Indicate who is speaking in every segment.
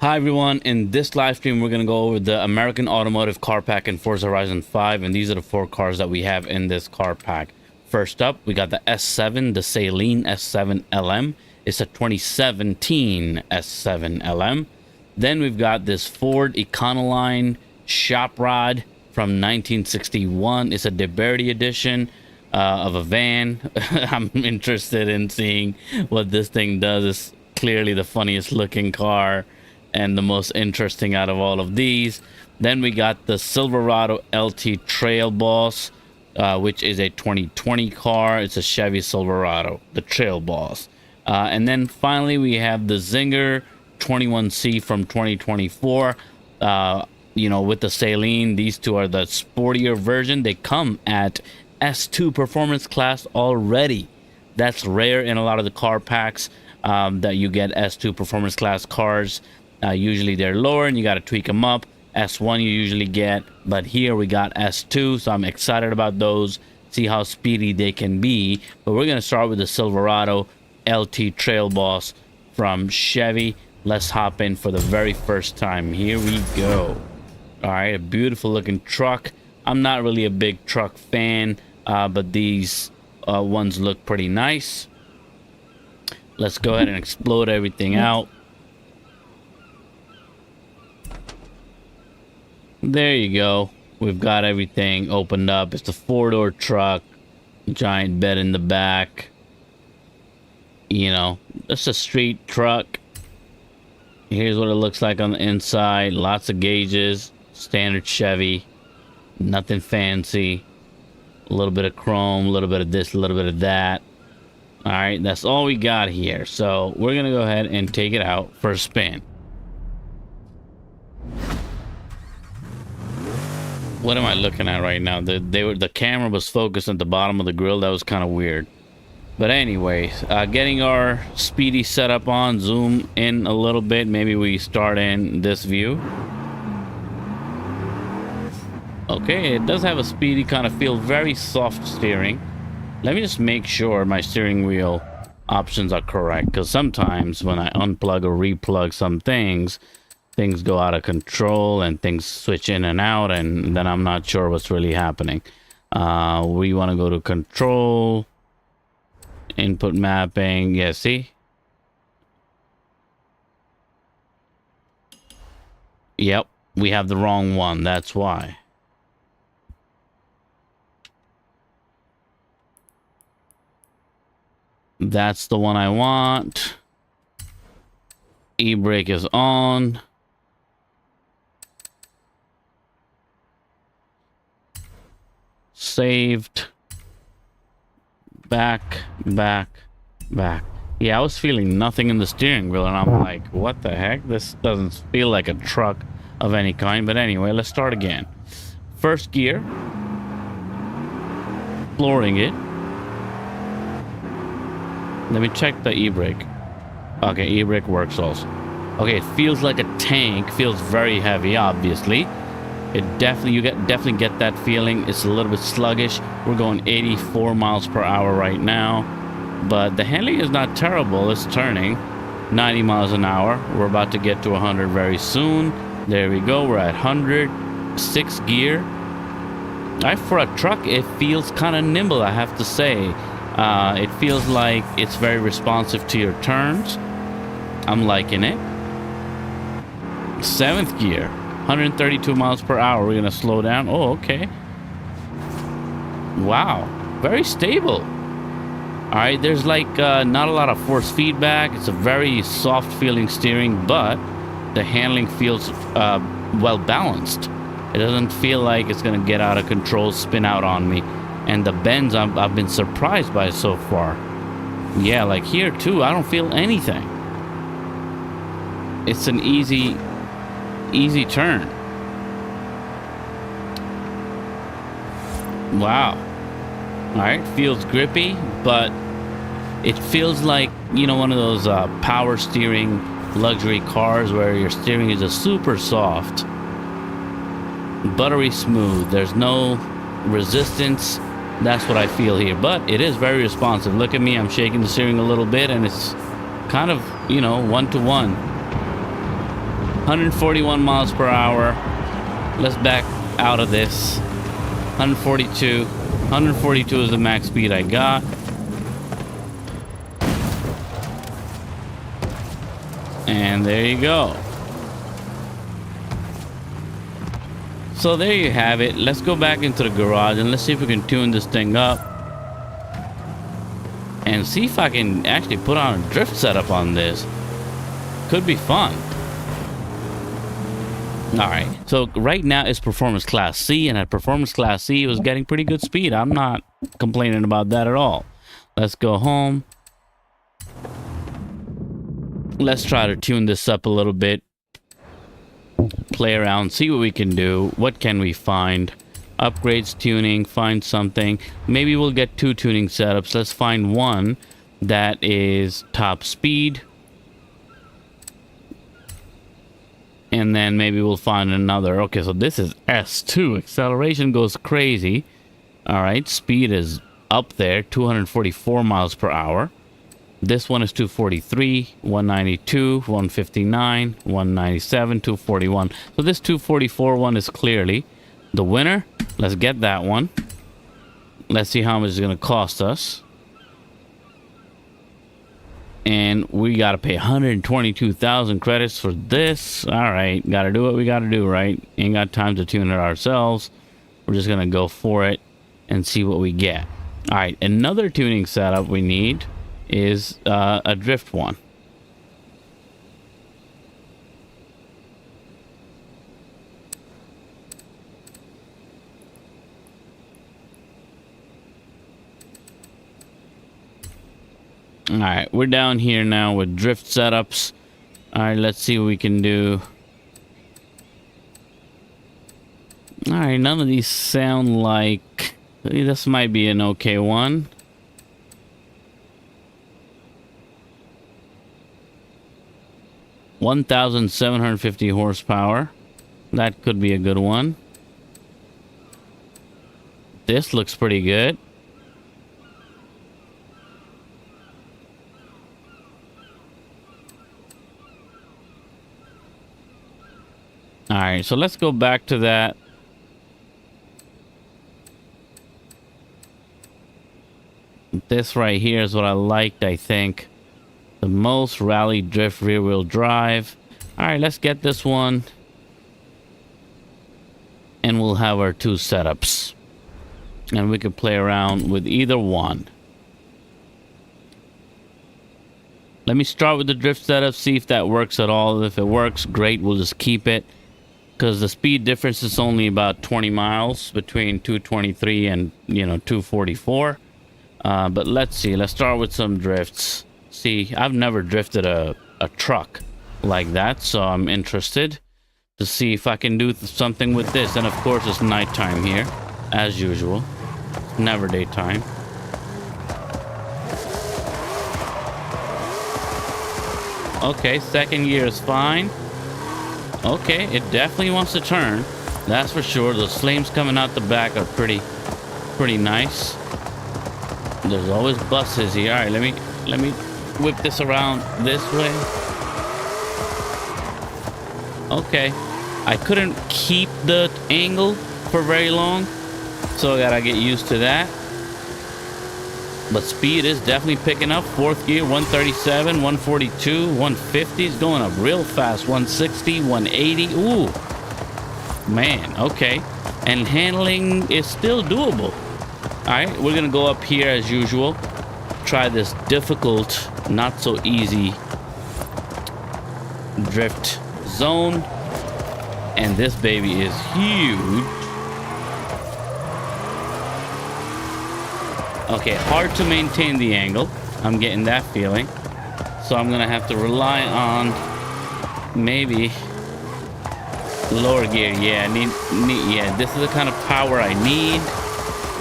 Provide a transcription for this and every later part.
Speaker 1: Hi everyone, in this live stream we're going to go over the American Automotive Car Pack and Forza Horizon 5, and these are the 4 cars that we have in this car pack. First up, we got the S7, the Saleen S7 LM. It's a 2017 S7 LM. Then we've got this Ford Econoline shop rod from 1961. It's a DeBerti edition of a van. I'm interested in seeing what this thing does. It's clearly the funniest looking car and the most interesting out of all of these. Then we got the Silverado LT Trail Boss, which is a 2020 car. It's a Chevy Silverado, the Trail Boss. And then finally we have the Czinger 21C from 2024. You know, with the Saleen, these two are the sportier version. They come at S2 performance class already. That's rare in a lot of the car packs, that you get S2 performance class cars. Usually they're lower and you got to tweak them up. S1 you usually get, but here we got S2, so I'm excited about those, see how speedy they can be. But we're going to start with the Silverado LT Trail Boss from Chevy. Let's hop in for the very first time. Here we go. All right, a beautiful looking truck. I'm not really a big truck fan, but these ones look pretty nice. Let's go ahead and explode everything out. There you go. We've got everything opened up. It's a 4-door truck, giant bed in the back. You know, it's a street truck. Here's what it looks like on the inside. Lots of gauges, standard Chevy, nothing fancy. A little bit of chrome, a little bit of this, a little bit of that. All right, that's all we got here. So we're gonna go ahead and take it out for a spin. What am I looking at right now? The camera was focused at the bottom of the grill. That was kind of weird. But anyways, getting our speedy setup on, zoom in a little bit. Maybe we start in this view. Okay, it does have a speedy kind of feel, very soft steering. Let me just make sure my steering wheel options are correct, because sometimes when I unplug or replug some things go out of control and things switch in and out, and then I'm not sure what's really happening. We want to go to control, input mapping. Yeah, see? Yep, we have the wrong one. That's why. That's the one I want. E-brake is on. Saved. Back. Yeah, I was feeling nothing in the steering wheel, and I'm like, what the heck? This doesn't feel like a truck of any kind. But anyway, let's start again. First gear. Flooring it. Let me check the e-brake. Okay, e-brake works also. Okay, it feels like a tank. Feels very heavy, obviously. It definitely, you definitely get that feeling. It's a little bit sluggish. We're going 84 miles per hour right now, but the handling is not terrible. It's turning 90 miles an hour. We're about to get to 100 very soon. There we go. We're at 100. 6th gear. For a truck, it feels kind of nimble, I have to say. It feels like it's very responsive to your turns. I'm liking it. 7th gear. 132 miles per hour. We're gonna slow down. Oh, okay. Wow, very stable. All right, there's like not a lot of force feedback. It's a very soft feeling steering, but the handling feels well balanced. It doesn't feel like it's gonna get out of control, spin out on me. And the bends, I've been surprised by so far. Yeah, like here too, I don't feel anything. It's an easy turn. Wow. All right, feels grippy, but it feels like, you know, one of those power steering luxury cars where your steering is just super soft, buttery smooth. There's no resistance. That's what I feel here, but it is very responsive. Look at me, I'm shaking the steering a little bit, and it's kind of, you know, 1-to-1. 141 miles per hour. Let's back out of this. 142. 142 is the max speed I got. And there you go. So there you have it. Let's go back into the garage and let's see if we can tune this thing up. And see if I can actually put on a drift setup on this. Could be fun. Alright, so right now it's performance class C, and at performance class C it was getting pretty good speed. I'm not complaining about that at all. Let's go home. Let's try to tune this up a little bit. Play around, see what we can do. What can we find? Upgrades, tuning, find something. Maybe we'll get 2 tuning setups. Let's find one that is top speed. And then maybe we'll find another. Okay, so this is S2. Acceleration goes crazy. All right, speed is up there, 244 miles per hour. This one is 243, 192, 159, 197, 241. So this 244 one is clearly the winner. Let's get that one. Let's see how much it's going to cost us. And we got to pay 122,000 credits for this. All right, got to do what we got to do, right? Ain't got time to tune it ourselves. We're just going to go for it and see what we get. All right, another tuning setup we need is a drift one. All right, we're down here now with drift setups. All right, let's see what we can do. All right, none of these sound like this might be an okay one. $1,750 horsepower. That could be a good one. This looks pretty good. All right, so let's go back to that. This right here is what I liked, I think. The most rally drift rear wheel drive. All right, let's get this one. And we'll have our 2 setups. And we can play around with either one. Let me start with the drift setup, see if that works at all. If it works, great, we'll just keep it. Because the speed difference is only about 20 miles between 223 and, 244. But let's see. Let's start with some drifts. See, I've never drifted a truck like that, so I'm interested to see if I can do something with this. And of course, it's nighttime here, as usual. Never daytime. Okay, second gear is fine. Okay, it definitely wants to turn. That's for sure. Those flames coming out the back are pretty nice. There's always buses here. All right, let me whip this around this way. Okay, I couldn't keep the angle for very long, so I gotta get used to that. But speed is definitely picking up. 4th gear, 137, 142, 150 is going up real fast. 160, 180. Ooh, man. Okay, and handling is still doable. All right, we're gonna go up here as usual. Try this difficult, not so easy drift zone, and this baby is huge. Okay, hard to maintain the angle. I'm getting that feeling. So I'm gonna have to rely on maybe lower gear. Yeah, yeah, this is the kind of power I need.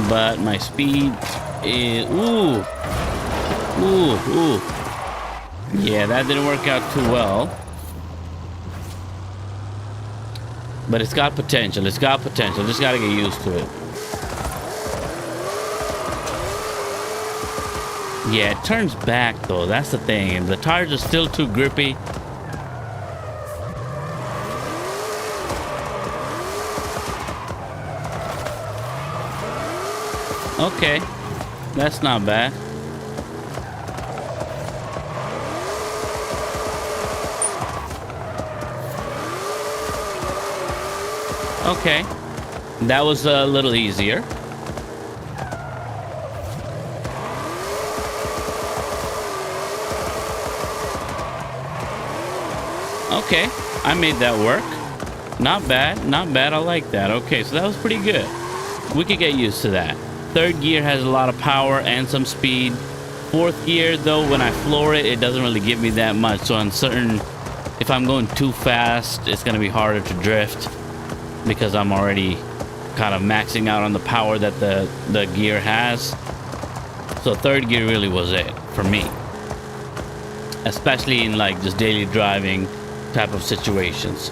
Speaker 1: But my speed is ooh. Yeah, that didn't work out too well. But it's got potential. It's got potential. Just gotta get used to it. Yeah, it turns back though. That's the thing. And the tires are still too grippy. Okay, that's not bad. Okay, that was a little easier. Okay, I made that work. Not bad, not bad. I like that. Okay, so that was pretty good. We could get used to that. Third gear has a lot of power and some speed. Fourth gear, though, when I floor it, it doesn't really give me that much. So on certain, if I'm going too fast, it's going to be harder to drift because I'm already kind of maxing out on the power that the gear has. So third gear really was it for me, especially in like just daily driving type of situations.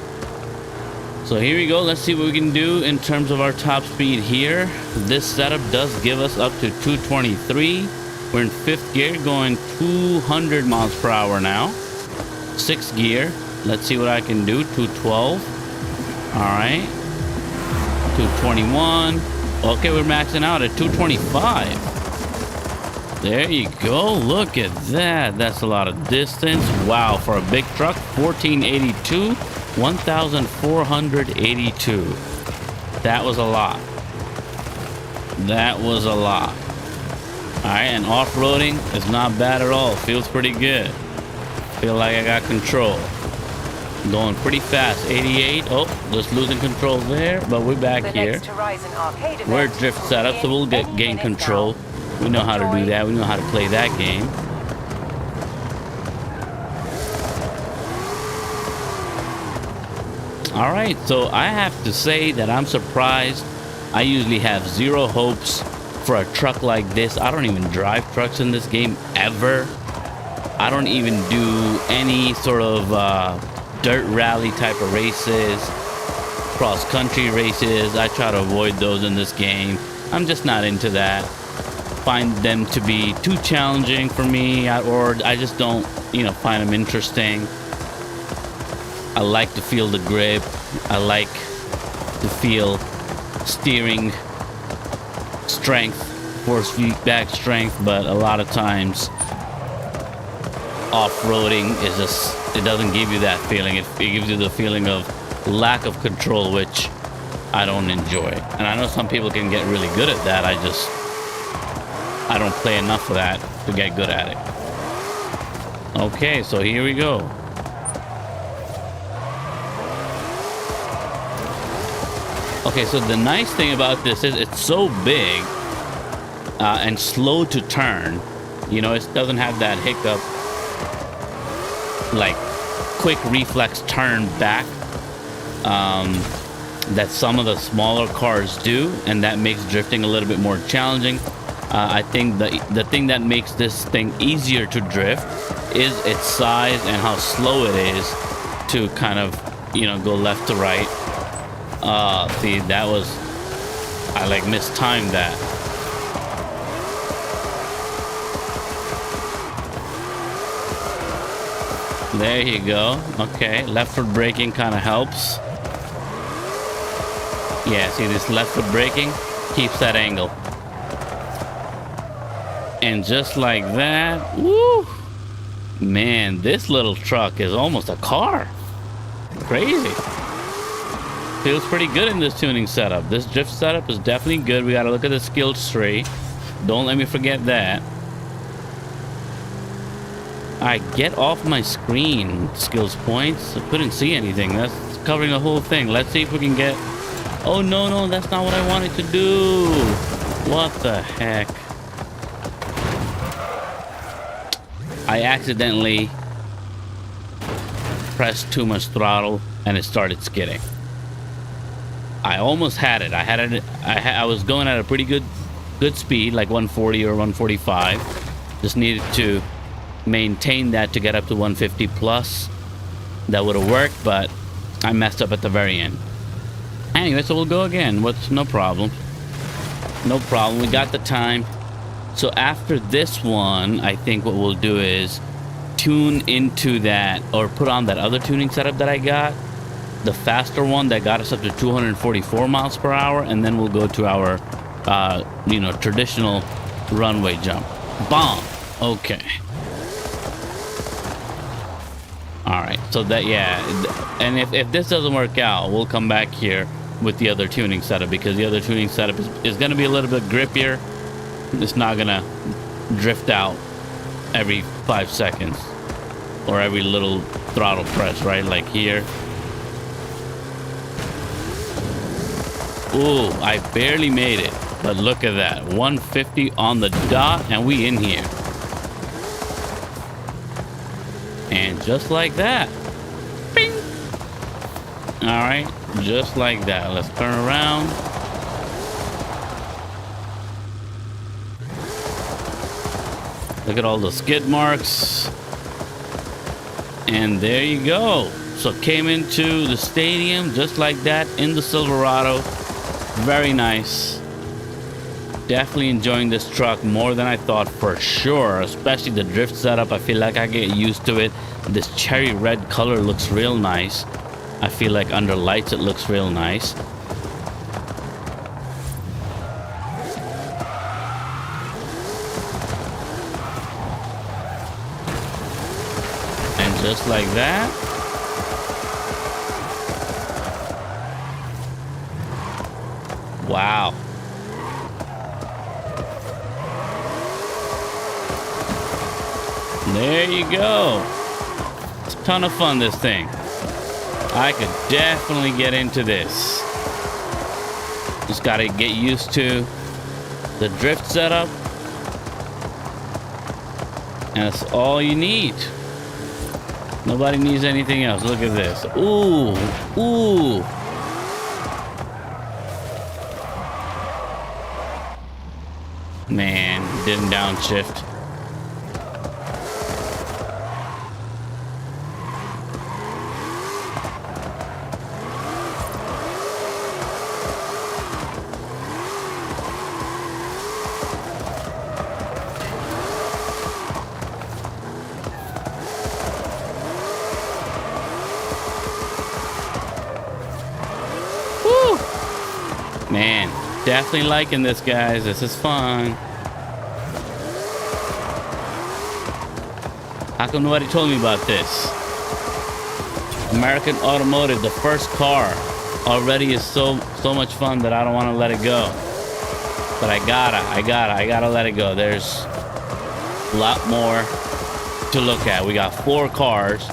Speaker 1: So here we go. Let's see what we can do in terms of our top speed here. This setup does give us up to 223. We're in fifth gear going 200 miles per hour now. Sixth gear. Let's see what I can do. 212. All right. 221. Okay, we're maxing out at 225. There you go. Look at that. That's a lot of distance. Wow, for a big truck, 1482, 1482. That was a lot. That was a lot. All right, and off-roading is not bad at all. Feels pretty good. Feel like I got control. Going pretty fast. 88. Oh, just losing control there, but we're back here. We're drift setup, so we'll gain control. We know how to do that. We know how to play that game. All right, so I have to say that I'm surprised. I usually have zero hopes for a truck like this. I don't even drive trucks in this game ever. I don't even do any sort of dirt rally type of races, cross-country races. I try to avoid those in this game. I'm just not into that. Find them to be too challenging for me, or I just don't, find them interesting. I like to feel the grip. I like to feel steering strength, force feedback strength, but a lot of times off-roading is just, it doesn't give you that feeling. It gives you the feeling of lack of control, which I don't enjoy. And I know some people can get really good at that. I don't play enough of that to get good at it. Okay, so here we go. Okay, so the nice thing about this is it's so big and slow to turn. It doesn't have that hiccup, like quick reflex turn back that some of the smaller cars do, and that makes drifting a little bit more challenging. I think the thing that makes this thing easier to drift is its size and how slow it is to kind of, go left to right. See, that was, I like mistimed that. There you go. Okay, left foot braking kind of helps. Yeah, see, this left foot braking keeps that angle. And just like that, woo! Man, this little truck is almost a car. Crazy. Feels pretty good in this tuning setup. This drift setup is definitely good. We gotta look at the skills tree. Don't let me forget that. I get off my screen skills points. I couldn't see anything. That's covering the whole thing. Let's see if we can get... Oh, no, that's not what I wanted to do. What the heck? I accidentally pressed too much throttle and it started skidding. I almost had it. I was going at a pretty good speed, like 140 or 145. Just needed to maintain that to get up to 150 plus. That would have worked, but I messed up at the very end. Anyway, so we'll go again. No problem. No problem. We got the time. So after this one, I think what we'll do is tune into that, or put on that other tuning setup that I got. The faster one that got us up to 244 miles per hour, and then we'll go to our you know, traditional runway jump. Bomb. Okay. All right. So that, yeah. And if this doesn't work out, we'll come back here with the other tuning setup, because the other tuning setup is going to be a little bit grippier. It's not going to drift out every 5 seconds or every little throttle press, right? Like here. Ooh, I barely made it, but look at that. 150 on the dot, and we in here. And just like that. Bing. All right, just like that. Let's turn around. Look at all the skid marks. And there you go. So came into the stadium just like that in the Silverado. Very nice. Definitely enjoying this truck more than I thought, for sure. Especially the drift setup. I feel like I get used to it. This cherry red color looks real nice. I feel like under lights it looks real nice. And just like that. Wow. There you go. It's a ton of fun, this thing. I could definitely get into this. Just got to get used to the drift setup. And that's all you need. Nobody needs anything else. Look at this. Ooh. Ooh. Man, didn't downshift. Woo! Man. Definitely liking this, guys. This is fun. How come nobody told me about this? American Automotive, the first car, already is so much fun that I don't want to let it go. But I gotta let it go. There's a lot more to look at. We got 4 cars.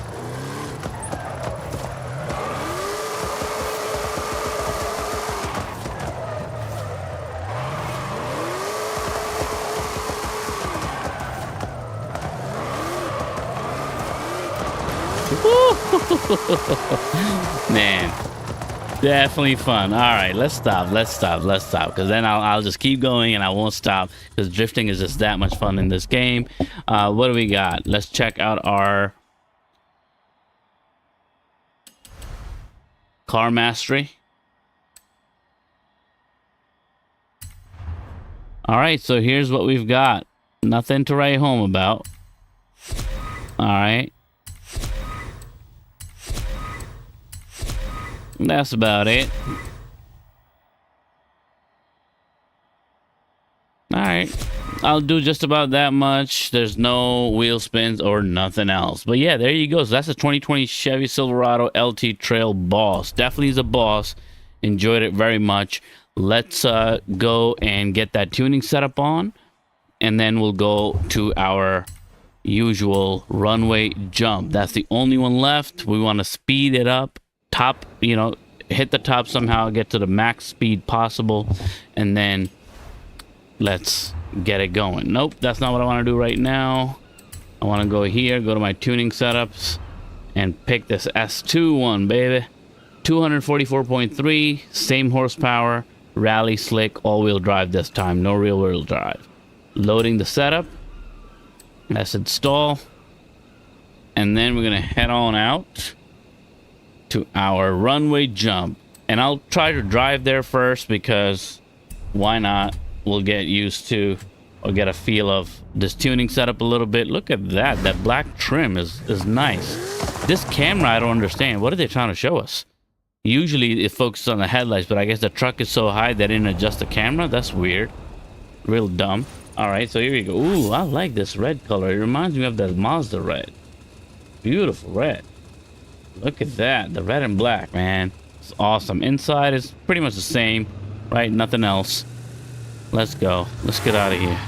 Speaker 1: Man, definitely fun. All right, let's stop because then I'll just keep going and I won't stop, because drifting is just that much fun in this game. What do we got? Let's check out our car mastery. All right, so here's what we've got. Nothing to write home about. All right. That's about it. Alright. I'll do just about that much. There's no wheel spins or nothing else. But yeah, there you go. So that's a 2020 Chevy Silverado LT Trail Boss. Definitely is a boss. Enjoyed it very much. Let's go and get that tuning setup on. And then we'll go to our usual runway jump. That's the only one left. We want to speed it up. Top, you know, hit the top somehow, get to the max speed possible, and then let's get it going. Nope, that's not what I want to do right now. I want to go here, go to my tuning setups, and pick this S2 one, baby. 244.3, same horsepower, rally slick, all-wheel drive this time, no rear-wheel drive. Loading the setup. Let's install, and then we're gonna head on out to our runway jump, and I'll try to drive there first, because why not? We'll get used to or get a feel of this tuning setup a little bit. Look at that. That black trim is nice. This camera, I don't understand. What are they trying to show us? Usually it focuses on the headlights, but I guess the truck is so high they didn't adjust the camera. That's weird. Real dumb. All right, so here we go. Ooh, I like this red color. It reminds me of that Mazda red. Beautiful red. Look at that. The red and black, man. It's awesome. Inside is pretty much the same, right? Nothing else. Let's go. Let's get out of here.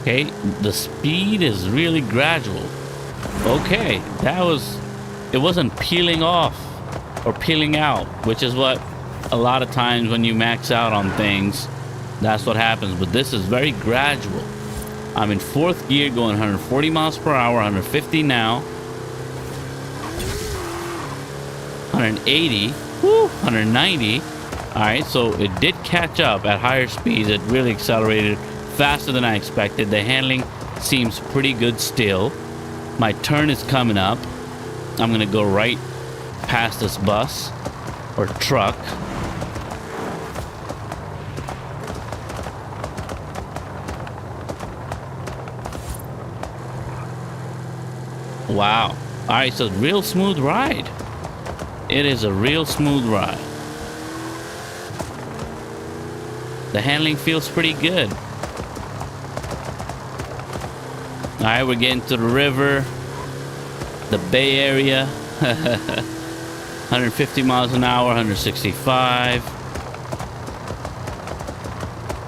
Speaker 1: Okay, the speed is really gradual. Okay, it wasn't peeling off or peeling out, which is what a lot of times when you max out on things, that's what happens. But this is very gradual. I'm in fourth gear going 140 miles per hour, 150 now. 180, whoo, 190. All right, so it did catch up at higher speeds. It really accelerated faster than I expected. The handling seems pretty good still. My turn is coming up. I'm gonna go right past this bus or truck. Wow. All right, so real smooth ride. It is a real smooth ride. The handling feels pretty good. All right, we're getting to the river, the Bay Area. 150 miles an hour, 165.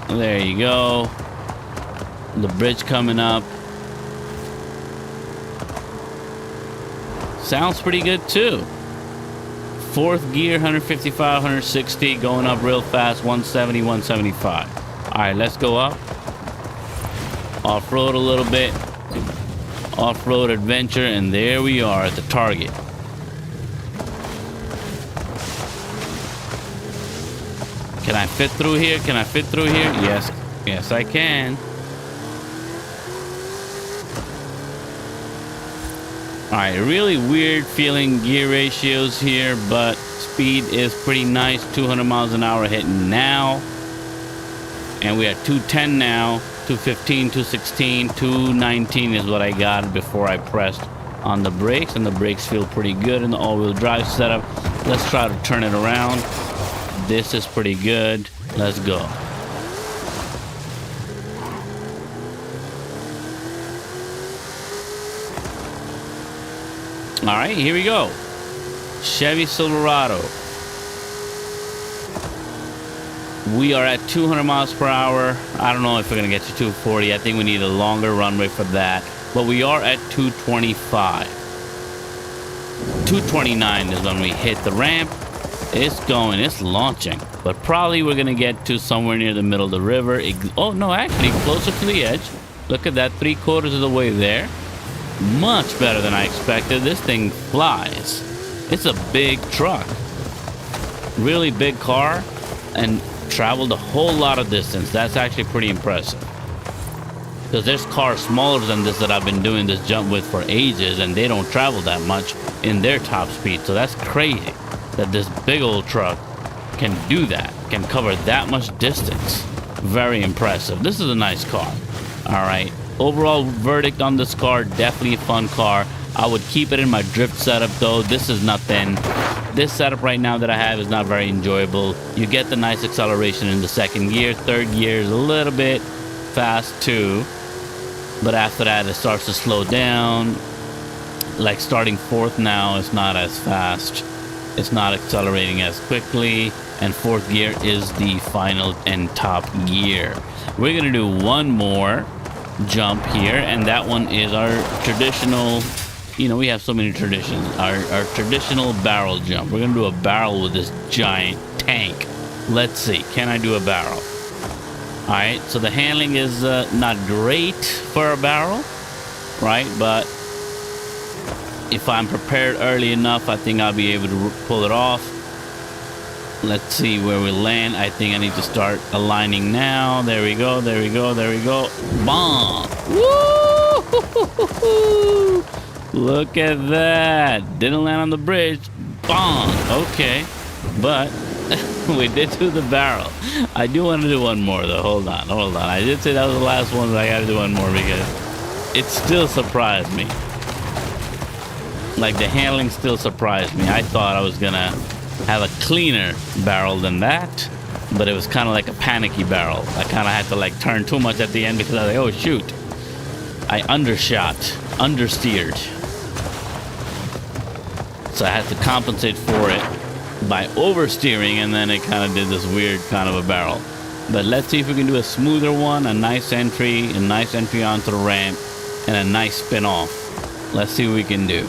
Speaker 1: There you go. The bridge coming up. Sounds pretty good too. Fourth gear, 155, 160, going up real fast, 170, 175. All right, let's go up. Off-road a little bit. Off-road adventure, and there we are at the target. Can I fit through here? Can I fit through here? Yes. Yes, I can. All right, really weird feeling gear ratios here, but speed is pretty nice. 200 miles an hour hitting now. And we are 210 now. 215, 216, 219 is what I got before I pressed on the brakes, and the brakes feel pretty good in the all-wheel drive setup. Let's try to turn it around. This is pretty good. Let's go. All right, here we go. Chevy Silverado. We are at 200 miles per hour. I don't know if we're going to get to 240. I think we need a longer runway for that. But we are at 225. 229 is when we hit the ramp. It's going. It's launching. But probably we're going to get to somewhere near the middle of the river. Oh, no, actually closer to the edge. Look at that, 3/4 of the way there. Much better than I expected. This thing flies. It's a big truck. Really big car. And traveled a whole lot of distance. That's actually pretty impressive, because there's cars smaller than this that I've been doing this jump with for ages, and they don't travel that much in their top speed. So that's crazy that this big old truck can do that, can cover that much distance. Very impressive. This is a nice car. All right, overall verdict on this car, definitely a fun car. I would keep it in my drift setup though. This is nothing. This setup right now that I have is not very enjoyable. You get the nice acceleration in the second gear. Third gear is a little bit fast too, but after that it starts to slow down. Like starting fourth now, it's not as fast. It's not accelerating as quickly, and fourth gear is the final and top gear. We're gonna do one more jump here, and that one is our traditional, you know, we have so many traditions. Our traditional barrel jump. We're gonna do a barrel with this giant tank. Let's see, can I do a barrel? All right, so the handling is not great for a barrel, right? But if I'm prepared early enough, I think I'll be able to pull it off. Let's see where we land. I think I need to start aligning now. There we go, there we go, there we go. Bomb! Woo! Look at that. Didn't land on the bridge. Bomb! Okay. But We did do the barrel. I do want to do one more though. Hold on. I did say that was the last one, but I gotta do one more because it still surprised me. Like, the handling still surprised me. I thought I was gonna have a cleaner barrel than that, but it was kind of like a panicky barrel. I kind of had to like turn too much at the end because I was like, oh shoot, I understeered. So I had to compensate for it by oversteering, and then it kind of did this weird kind of a barrel. But let's see if we can do a smoother one, a nice entry onto the ramp, and a nice spin off. Let's see what we can do.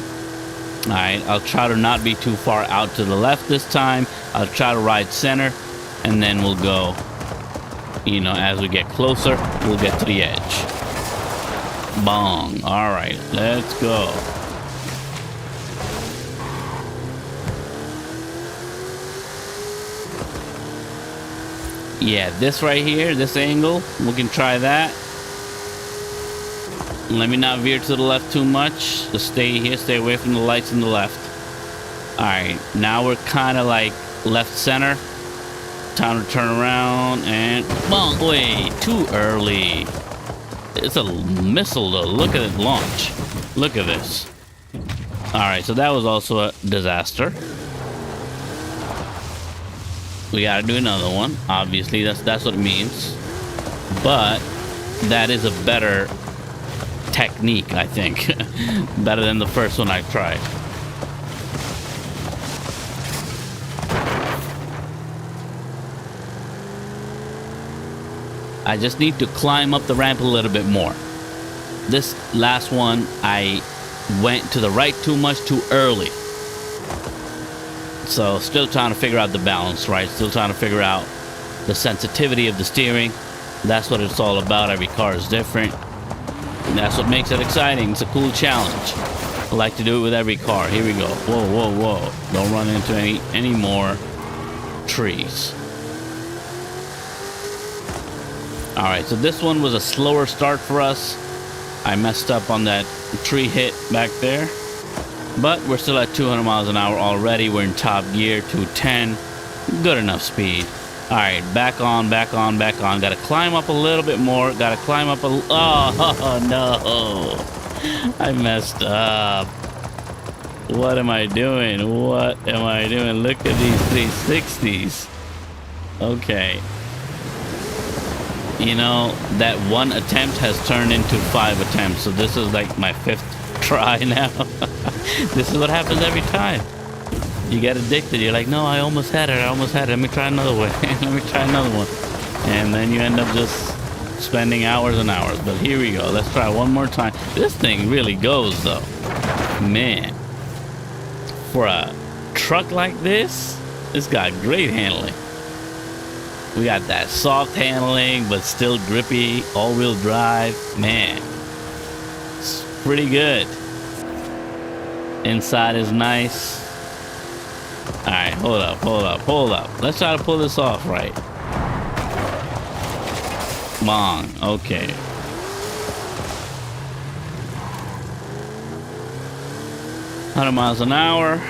Speaker 1: All right, I'll try to not be too far out to the left this time. I'll try to ride center, and then we'll go, you know, as we get closer, we'll get to the edge. Bong. All right, let's go. Yeah, this right here, this angle, we can try that. Let me not veer to the left too much. Just stay here, stay away from the lights in the left. All right, now we're kind of like left center. Time to turn around and bonk. Wait, too early. It's a missile though. Look at it launch. Look at this. All right, so that was also a disaster. We gotta do another one. Obviously, that's what it means. But that is a better technique, I think. Better than the first one I tried. I just need to climb up the ramp a little bit more. This last one, I went to the right too much too early. So still trying to figure out the balance, right? Still trying to figure out the sensitivity of the steering. That's what it's all about. Every car is different. And that's what makes it exciting. It's a cool challenge. I like to do it with every car. Here we go. Whoa, whoa, whoa. Don't run into any more trees. All right, so this one was a slower start for us. I messed up on that tree hit back there. But we're still at 200 miles an hour already. We're in top gear, 210. Good enough speed. All right, back on. Got to climb up a little bit more. Got to climb up a... Oh, no. I messed up. What am I doing? Look at these 360s. Okay. You know, that one attempt has turned into 5 attempts. So this is like my 5th try now. This is what happens every time. You get addicted. You're like, no, I almost had it. Let me try another one. And then you end up just spending hours and hours. But here we go. Let's try one more time. This thing really goes, though. Man. For a truck like this, it's got great handling. We got that soft handling, but still grippy. All-wheel drive. Man. It's pretty good. Inside is nice. All right, hold up. Let's try to pull this off right. Long, okay. $100 miles an hour.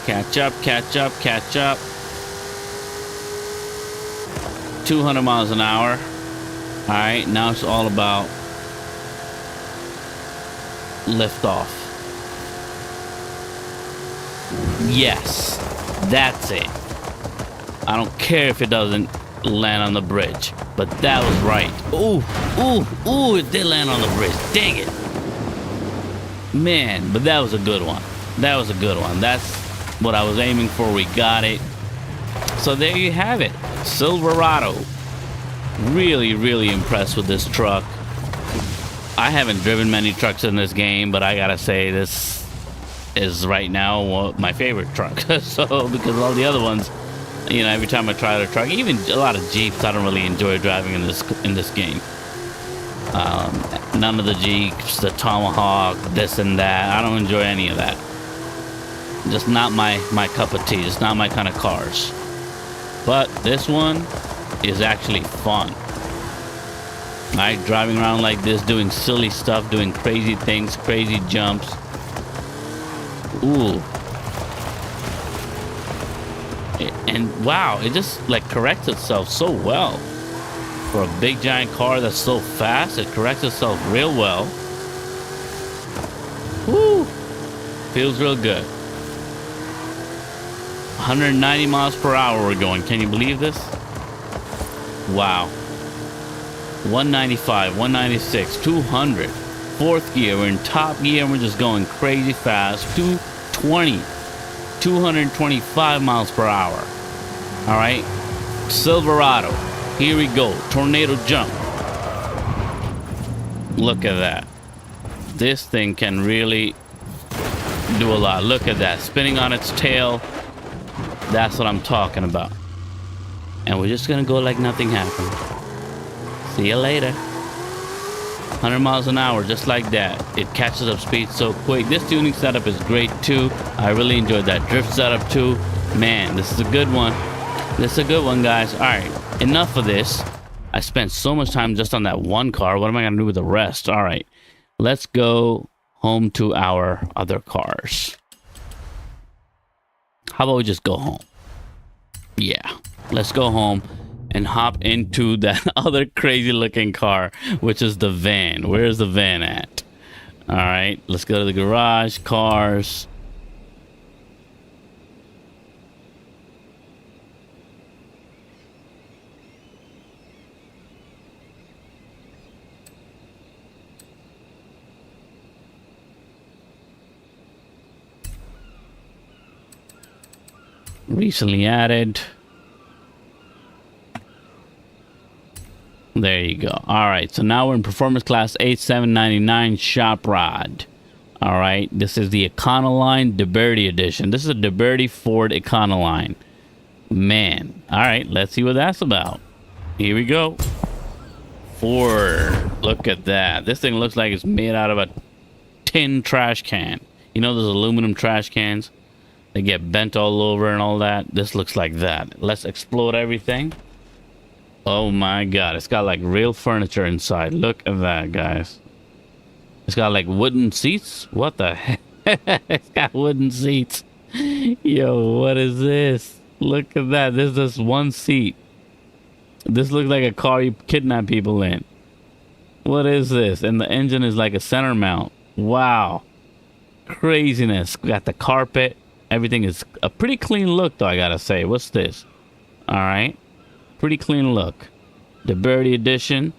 Speaker 1: Catch up. 200 miles an hour. All right, now it's all about lift off. Yes, that's it. I don't care if it doesn't land on the bridge, but that was right. Ooh, it did land on the bridge. Dang it. Man, but that was a good one. That's what I was aiming for. We got it. So there you have it. Silverado. Really, really impressed with this truck. I haven't driven many trucks in this game, but I gotta say this is right now my favorite truck. So because all the other ones, you know, every time I try the truck, even a lot of Jeeps, I don't really enjoy driving in this game. None of the Jeeps, the Tomahawk, this and that. I don't enjoy any of that. Just not my cup of tea. It's not my kind of cars. But this one is actually fun. Like driving around like this, doing silly stuff, doing crazy things, crazy jumps. Ooh. And wow, it just like corrects itself so well. For a big giant car that's so fast, it corrects itself real well. Woo! Feels real good. 190 miles per hour we're going. Can you believe this? Wow. 195, 196, 200. Fourth gear. We're in top gear and we're just going crazy fast. 220. 225 miles per hour. All right. Silverado. Here we go. Tornado jump. Look at that. This thing can really do a lot. Look at that. Spinning on its tail. That's what I'm talking about. And we're just going to go like nothing happened. See you later. 100 miles an hour, just like that. It catches up speed so quick. This tuning setup is great too. I really enjoyed that drift setup too. Man, this is a good one. This is a good one, guys. All right, enough of this. I spent so much time just on that one car. What am I going to do with the rest? All right, let's go home to our other cars. How about we just go home? Yeah, let's go home and hop into that other crazy looking car, which is the van. Where's the van at? All right, let's go to the garage, cars. Recently added. There you go. All right, so now we're in performance class 8799 shop rod. All right, this is the Econoline DeBerti edition. This is a DeBerti Ford Econoline. Man, all right, let's see what that's about. Here we go. Ford, look at that. This thing looks like it's made out of a tin trash can. You know those aluminum trash cans? They get bent all over and all that. This looks like that. Let's explode everything. Oh my god, it's got like real furniture inside. Look at that, guys. It's got like wooden seats. What the heck? It's got wooden seats. Yo, what is this? Look at that. This is just one seat. This looks like a car you kidnap people in. What is this? And the engine is like a center mount. Wow. Craziness. We got the carpet. Everything is a pretty clean look, though, I gotta say. What's this? All right. Pretty clean look. The Birdie edition.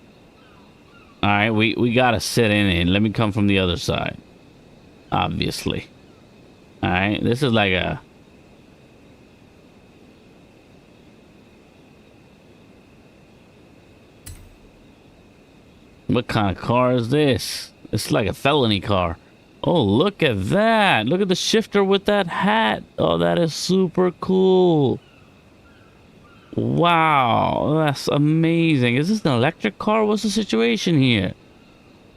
Speaker 1: All right, we gotta sit in it. Let me come from the other side. Obviously. All right, this is like a... What kind of car is this? It's like a felony car. Oh, look at that. Look at the shifter with that hat. Oh, that is super cool. Wow, that's amazing. Is this an electric car? What's the situation here?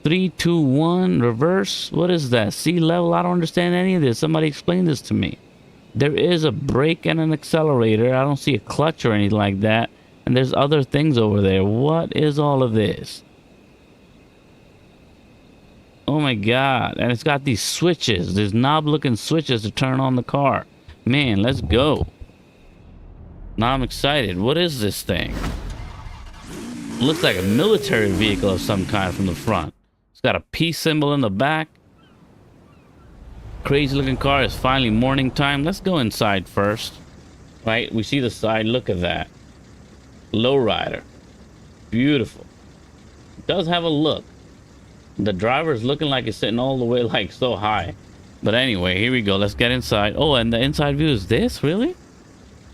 Speaker 1: 3, 2, 1, reverse. What is that? Sea level? I don't understand any of this. Somebody explain this to me. There is a brake and an accelerator. I don't see a clutch or anything like that. And there's other things over there. What is all of this? Oh my god. And it's got these switches. There's knob-looking switches to turn on the car. Man, let's go. Now I'm excited. What is this thing? Looks like a military vehicle of some kind from the front. It's got a peace symbol in the back. Crazy looking car. It's finally morning time. Let's go inside first. Right? We see the side. Look at that. Lowrider. Beautiful. It does have a look. The driver is looking like it's sitting all the way like so high. But anyway, here we go. Let's get inside. Oh, and the inside view is this? Really?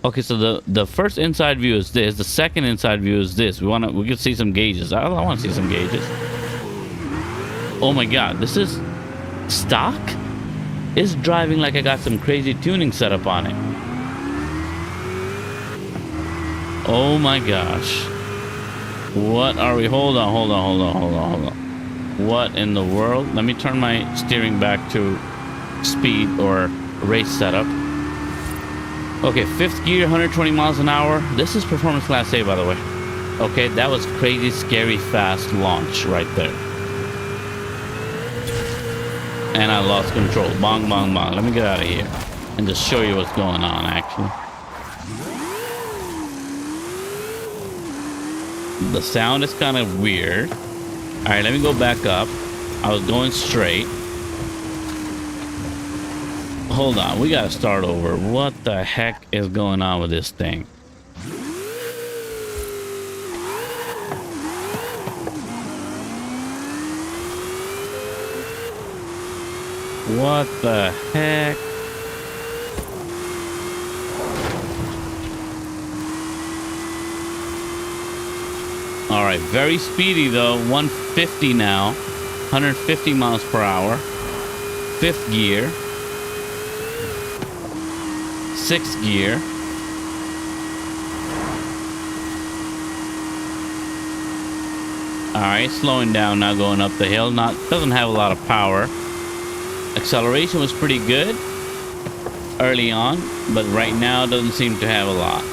Speaker 1: Okay, so the first inside view is this. The second inside view is this. We can see some gauges. I want to see some gauges. Oh my god, this is stock? It's driving like I got some crazy tuning set up on it. Oh my gosh. What are we? Hold on. What in the world? Let me turn my steering back to speed or race setup. Okay, 5th gear, 120 miles an hour. This is performance class A, by the way. Okay, that was crazy, scary, fast launch right there. And I lost control. Bong, bong, bong. Let me get out of here and just show you what's going on, actually. The sound is kind of weird. All right, let me go back up. I was going straight. Hold on, we gotta start over. What the heck is going on with this thing? What the heck? All right, very speedy though. 150 now, 150 miles per hour. Fifth gear. Sixth gear. All right, slowing down now, going up the hill. Doesn't have a lot of power. Acceleration was pretty good early on, but right now doesn't seem to have a lot.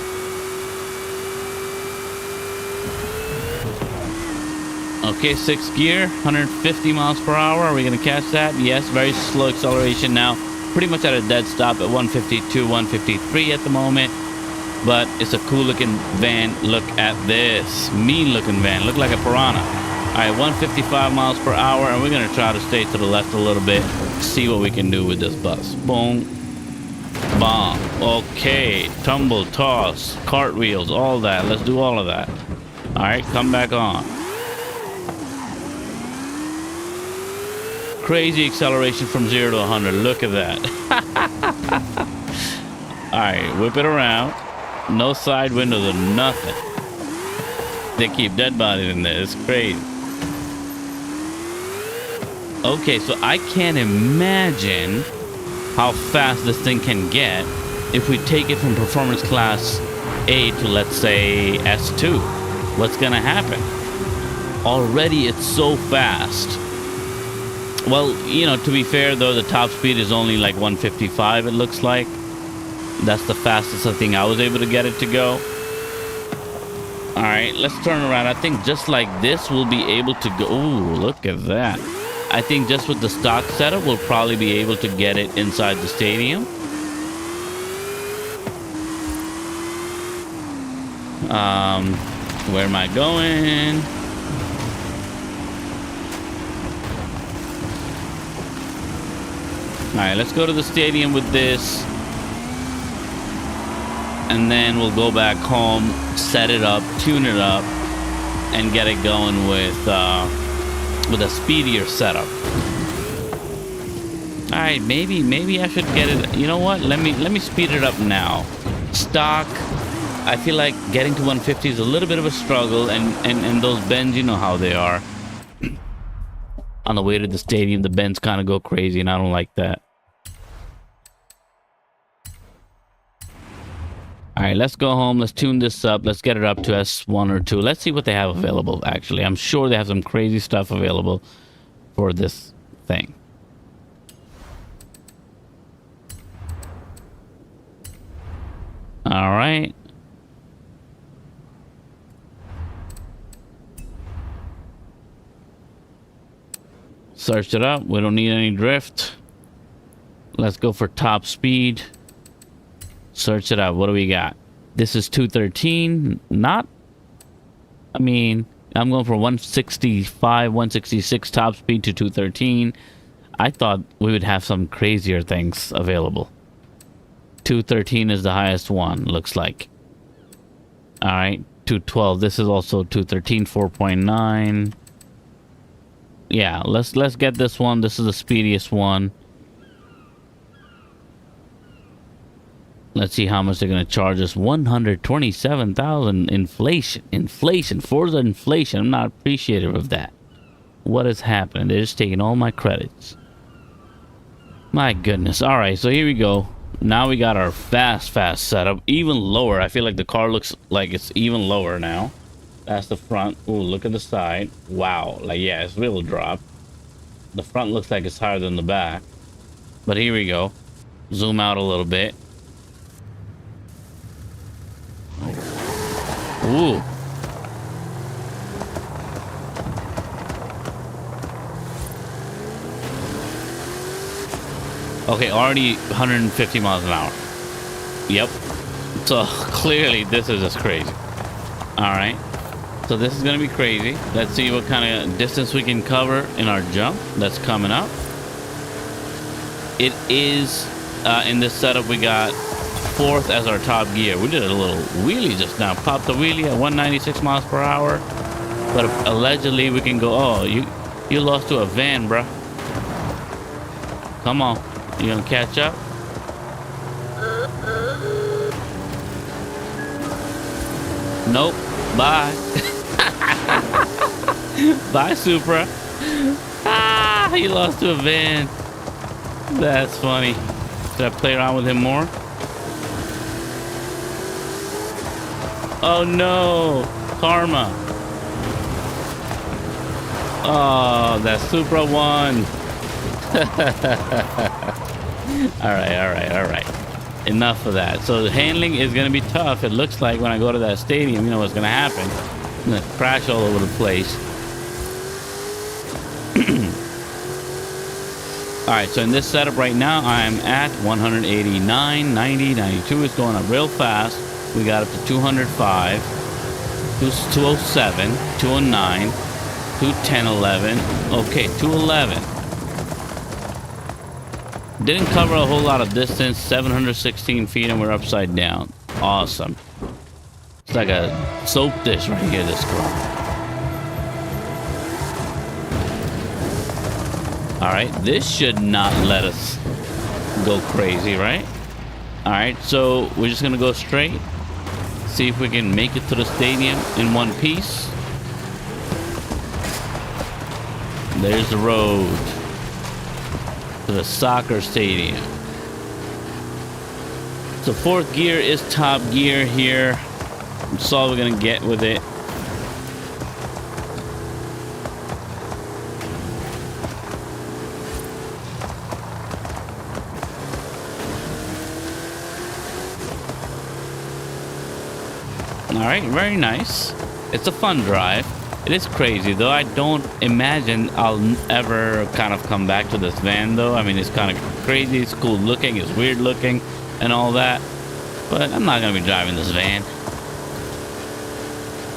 Speaker 1: Okay, sixth gear, 150 miles per hour. Are we going to catch that? Yes, very slow acceleration now. Pretty much at a dead stop at 152, 153 at the moment. But it's a cool looking van. Look at this. Mean looking van. Look like a piranha. All right, 155 miles per hour. And we're going to try to stay to the left a little bit. See what we can do with this bus. Boom. Bomb. Okay. Tumble, toss, cartwheels, all that. Let's do all of that. All right, come back on. Crazy acceleration from 0 to 100. Look at that. All right, whip it around. No side windows or nothing. They keep dead bodies in there. It's crazy. Okay, so I can't imagine how fast this thing can get if we take it from performance class A to, let's say, S2. What's gonna happen? Already it's so fast. Well, you know, to be fair though, the top speed is only like 155, it looks like. That's the fastest I think I was able to get it to go. All right, let's turn around. I think just like this, we'll be able to go. Ooh, look at that. I think just with the stock setup, we'll probably be able to get it inside the stadium. Where am I going? All right, let's go to the stadium with this. And then we'll go back home, set it up, tune it up, and get it going with a speedier setup. All right, maybe I should get it. You know what? Let me speed it up now. Stock. I feel like getting to 150 is a little bit of a struggle, and those bends, you know how they are. On the way to the stadium, the bends kind of go crazy, and I don't like that. All right, let's go home. Let's tune this up. Let's get it up to S1 or 2. Let's see what they have available, actually. I'm sure they have some crazy stuff available for this thing. All right. Search it up. We don't need any drift. Let's go for top speed. Search it out. What do we got? This is 213. Not, I mean, I'm going for 165, 166 top speed to 213. I thought we would have some crazier things available. 213 is the highest one, looks like. All right, 212. This is also 213, 4.9. Yeah, let's get this one. This is the speediest one. Let's see how much they're going to charge us. 127,000 inflation, Forza inflation. I'm not appreciative of that. What is happening? They're just taking all my credits. My goodness. All right, so here we go. Now we got our fast setup. Even lower. I feel like the car looks like it's even lower now. That's the front. Ooh, look at the side. Wow. Like, yeah, it's real drop. The front looks like it's higher than the back. But here we go. Zoom out a little bit. Ooh. Okay, already 150 miles an hour. Yep. So clearly this is just crazy. All right. So this is going to be crazy. Let's see what kind of distance we can cover in our jump that's coming up. It is, in this setup, we got fourth as our top gear. We did a little wheelie just now. Popped the wheelie at 196 miles per hour. But allegedly we can go, oh, you lost to a van, bruh. Come on. You gonna catch up? Nope. Bye. Bye, Supra. Ah, he lost to a van. That's funny. Should I play around with him more? Oh no, karma. Oh, that Supra won. all right. Enough of that. So the handling is going to be tough. It looks like when I go to that stadium, you know what's going to happen. I'm going to crash all over the place. All right, so in this setup right now, I'm at 189, 90, 92. It's going up real fast. We got up to 205, 207, 209, 210, 11. Okay, 211. Didn't cover a whole lot of distance, 716 feet, and we're upside down. Awesome. It's like a soap dish right here, this car. All right, this should not let us go crazy, right? All right, so we're just gonna go straight. See if we can make it to the stadium in one piece. There's the road to the soccer stadium. So fourth gear is top gear here. That's all we're gonna get with it. All right, very nice. It's a fun drive. It is crazy though. I don't imagine I'll ever kind of come back to this van though. I mean, it's kind of crazy. It's cool looking. It's weird looking and all that. But I'm not going to be driving this van.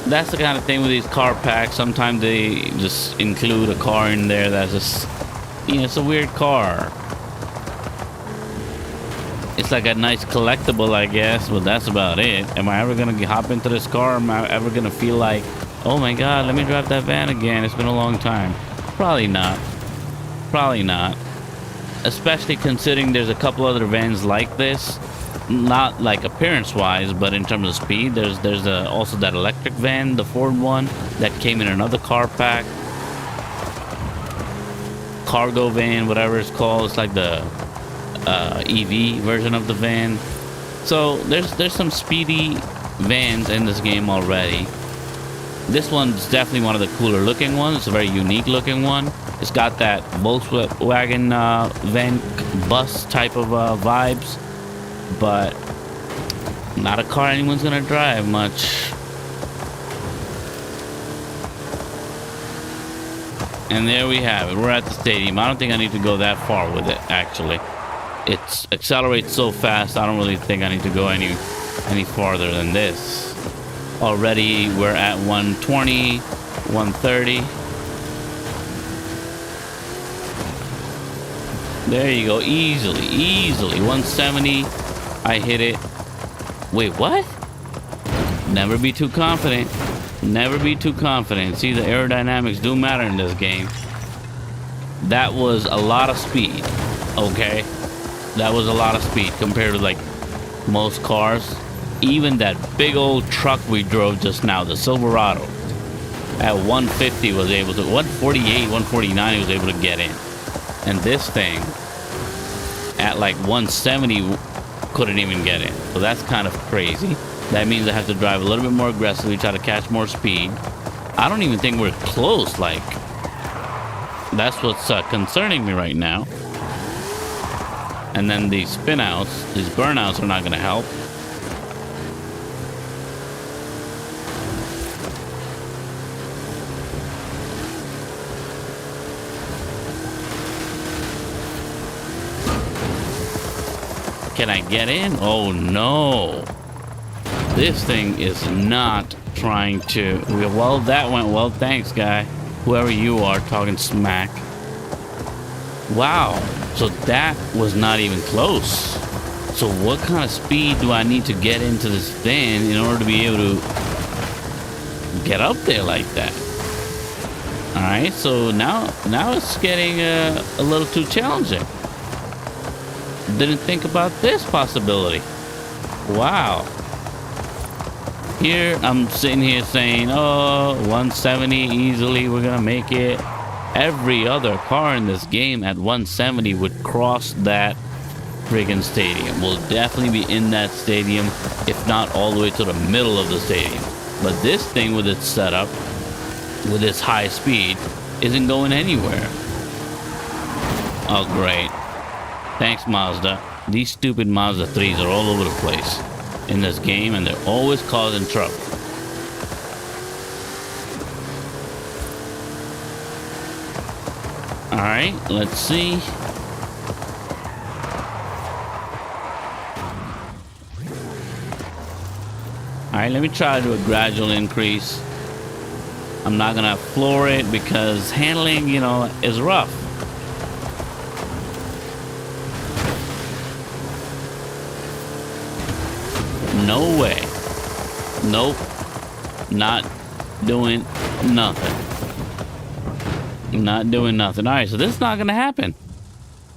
Speaker 1: That's the kind of thing with these car packs. Sometimes they just include a car in there that's just, you know, it's a weird car. It's like a nice collectible, I guess, but that's about it. Am I ever gonna hop into this car? Am I ever gonna feel like, oh my god, let me drive that van again? It's been a long time. Probably not. Probably not. Especially considering there's a couple other vans like this. Not like appearance-wise, but in terms of speed. There's also that electric van, the Ford one, that came in another car pack. Cargo van, whatever it's called. It's like the EV version of the van. So there's some speedy vans in this game already. This one's definitely one of the cooler looking ones. It's a very unique looking one. It's got that Volkswagen van bus type of vibes, but not a car anyone's gonna drive much. And there we have it. We're at the stadium. I don't think I need to go that far with it, actually. It accelerates so fast, I don't really think I need to go any farther than this. Already we're at 120, 130. There you go, easily 170. I hit it. Wait, what? Never be too confident. Never be too confident. See, the aerodynamics do matter in this game. That was a lot of speed, okay? That was a lot of speed compared to like most cars. Even that big old truck we drove just now, the Silverado, at 150 was able to, 148, 149 was able to get in. And this thing at like 170 couldn't even get in. So that's kind of crazy. That means I have to drive a little bit more aggressively, try to catch more speed. I don't even think we're close. Like, that's what's concerning me right now. And then these spin outs, these burnouts are not going to help. Can I get in? Oh no. this thing is not trying to... Well, that went well. Thanks, guy. Whoever you are talking smack. Wow. So that was not even close. So what kind of speed do I need to get into this van in order to be able to get up there like that? All right, so now it's getting a little too challenging. Didn't think about this possibility. Wow. Here I'm sitting here saying, oh, 170 easily, we're gonna make it. Every other car in this game at 170 would cross that friggin' stadium. Will definitely be in that stadium, if not all the way to the middle of the stadium. But this thing with its setup, with its high speed, isn't going anywhere. Oh, great. Thanks, Mazda. These stupid Mazda 3s are all over the place in this game, and they're always causing trouble. All right, let's see. All right, let me try to do a gradual increase. I'm not gonna floor it because handling, you know, is rough. No way. Nope. Not doing nothing. Not doing nothing. All right, so this is not gonna happen.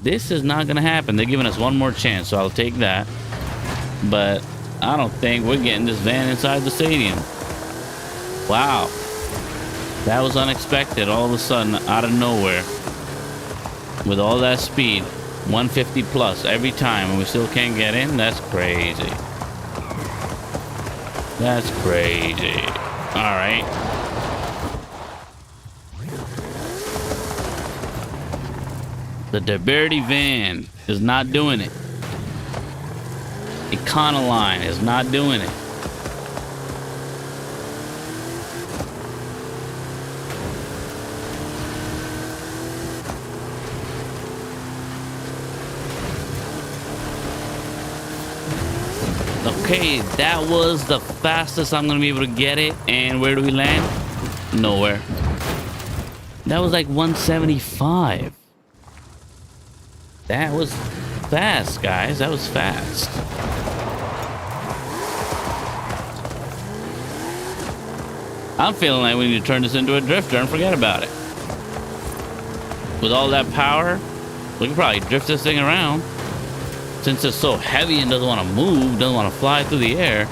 Speaker 1: This is not gonna happen. They're giving us one more chance, so I'll take that. But I don't think we're getting this van inside the stadium. Wow. That was unexpected. All of a sudden, out of nowhere. With all that speed. 150 plus every time, and we still can't get in? That's crazy. That's crazy. All right. The DeBerti van is not doing it. Econoline is not doing it. Okay, that was the fastest I'm gonna be able to get it. And where do we land? Nowhere. That was like 175. That was fast, guys. That was fast. I'm feeling like we need to turn this into a drifter and forget about it. With all that power, we can probably drift this thing around. Since it's so heavy and doesn't want to move, doesn't want to fly through the air,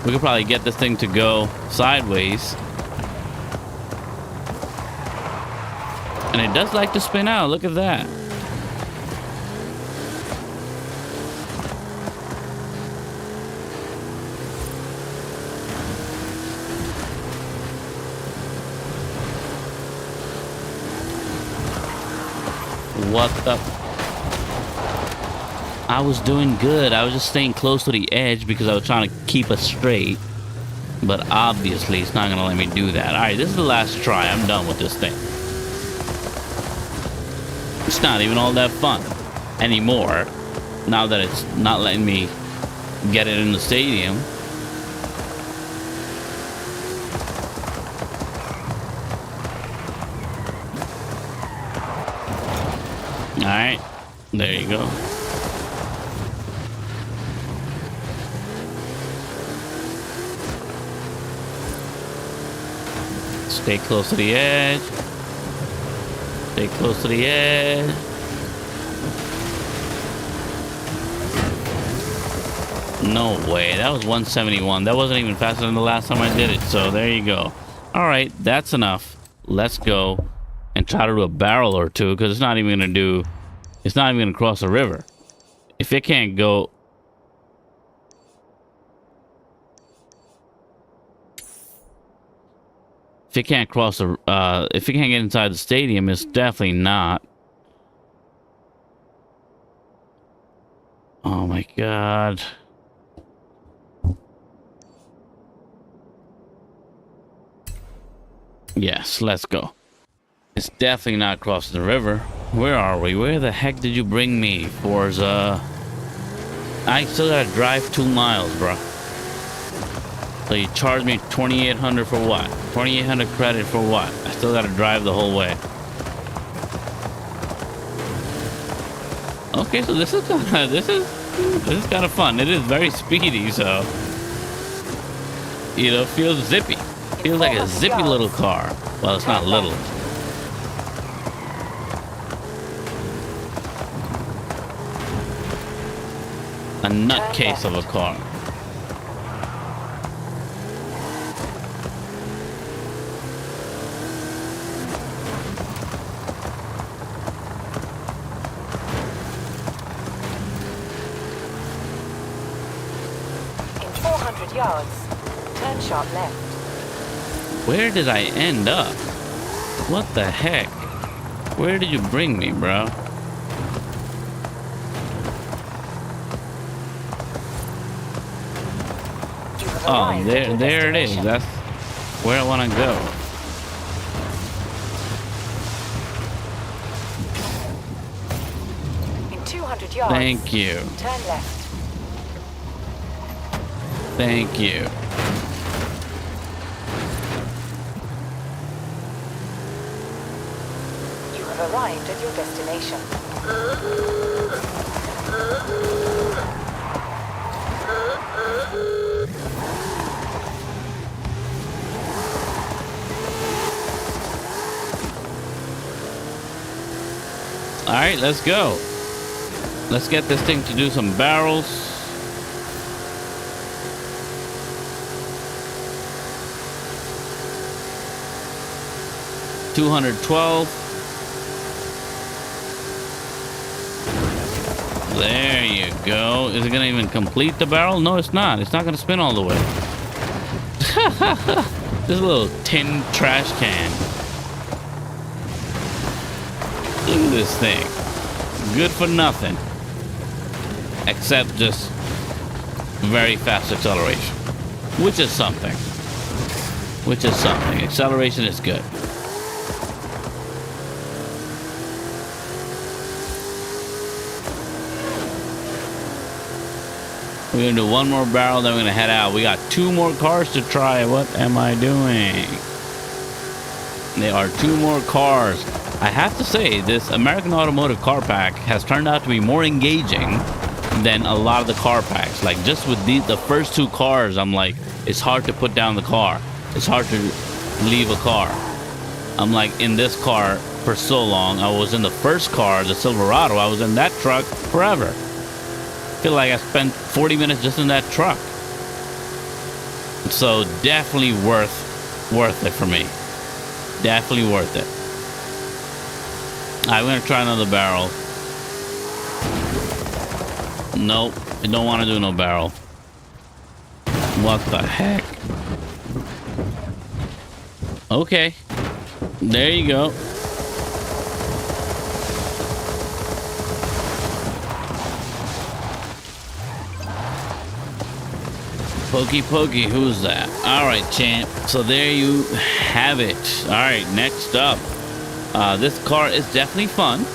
Speaker 1: we could probably get this thing to go sideways. And it does like to spin out. Look at that. What the... I was doing good. I was just staying close to the edge because I was trying to keep us straight. But obviously, it's not going to let me do that. All right, this is the last try. I'm done with this thing. It's not even all that fun anymore. Now that it's not letting me get it in the stadium. All right, there you go. Stay close to the edge. Stay close to the edge. No way. That was 171. That wasn't even faster than the last time I did it. So there you go. All right, that's enough. Let's go and try to do a barrel or two because it's not even going to do... It's not even going to cross a river. If it can't go... If it can't cross the, if it can't get inside the stadium, it's definitely not. Oh my God. Yes, let's go. It's definitely not crossing the river. Where are we? Where the heck did you bring me, Forza? I still gotta drive 2 miles, bro. So you charge me 2,800 for what? 2,800 credit for what? I still gotta drive the whole way. Okay, so this is kind of fun. It is very speedy, so you know, feels zippy. Feels like a zippy little car. Well, it's not little. A nutcase of a car.
Speaker 2: In 400 yards, turn sharp left.
Speaker 1: Where did I end up? What the heck? Where did you bring me, bro? Oh, there it is. That's where I want to go.
Speaker 2: In 200 yards.
Speaker 1: Thank you.
Speaker 2: Turn left.
Speaker 1: Thank you.
Speaker 2: You have arrived at your destination.
Speaker 1: All right, let's go. Let's get this thing to do some barrels. $212. There you go. Is it gonna even complete the barrel? No, it's not. It's not gonna spin all the way. This little tin trash can. Look at this thing. Good for nothing. Except just very fast acceleration. Which is something. Which is something. Acceleration is good. We're going to do one more barrel, then we're going to head out. We got 2 more cars to try. What am I doing? There are 2 more cars. I have to say, this American Automotive Car Pack has turned out to be more engaging than a lot of the car packs. Like, just with the first 2 cars, I'm like, it's hard to put down the car. It's hard to leave a car. I'm like in this car for so long. I was in the first car, the Silverado. I was in that truck forever. I feel like I spent 40 minutes just in that truck. So definitely worth it for me. Definitely worth it. I'm gonna try another barrel. Nope, I don't want to do no barrel. What the heck? Okay, there you go. Pokey pokey, who's that? All right, champ. So there you have it. All right, next up. This car is definitely fun.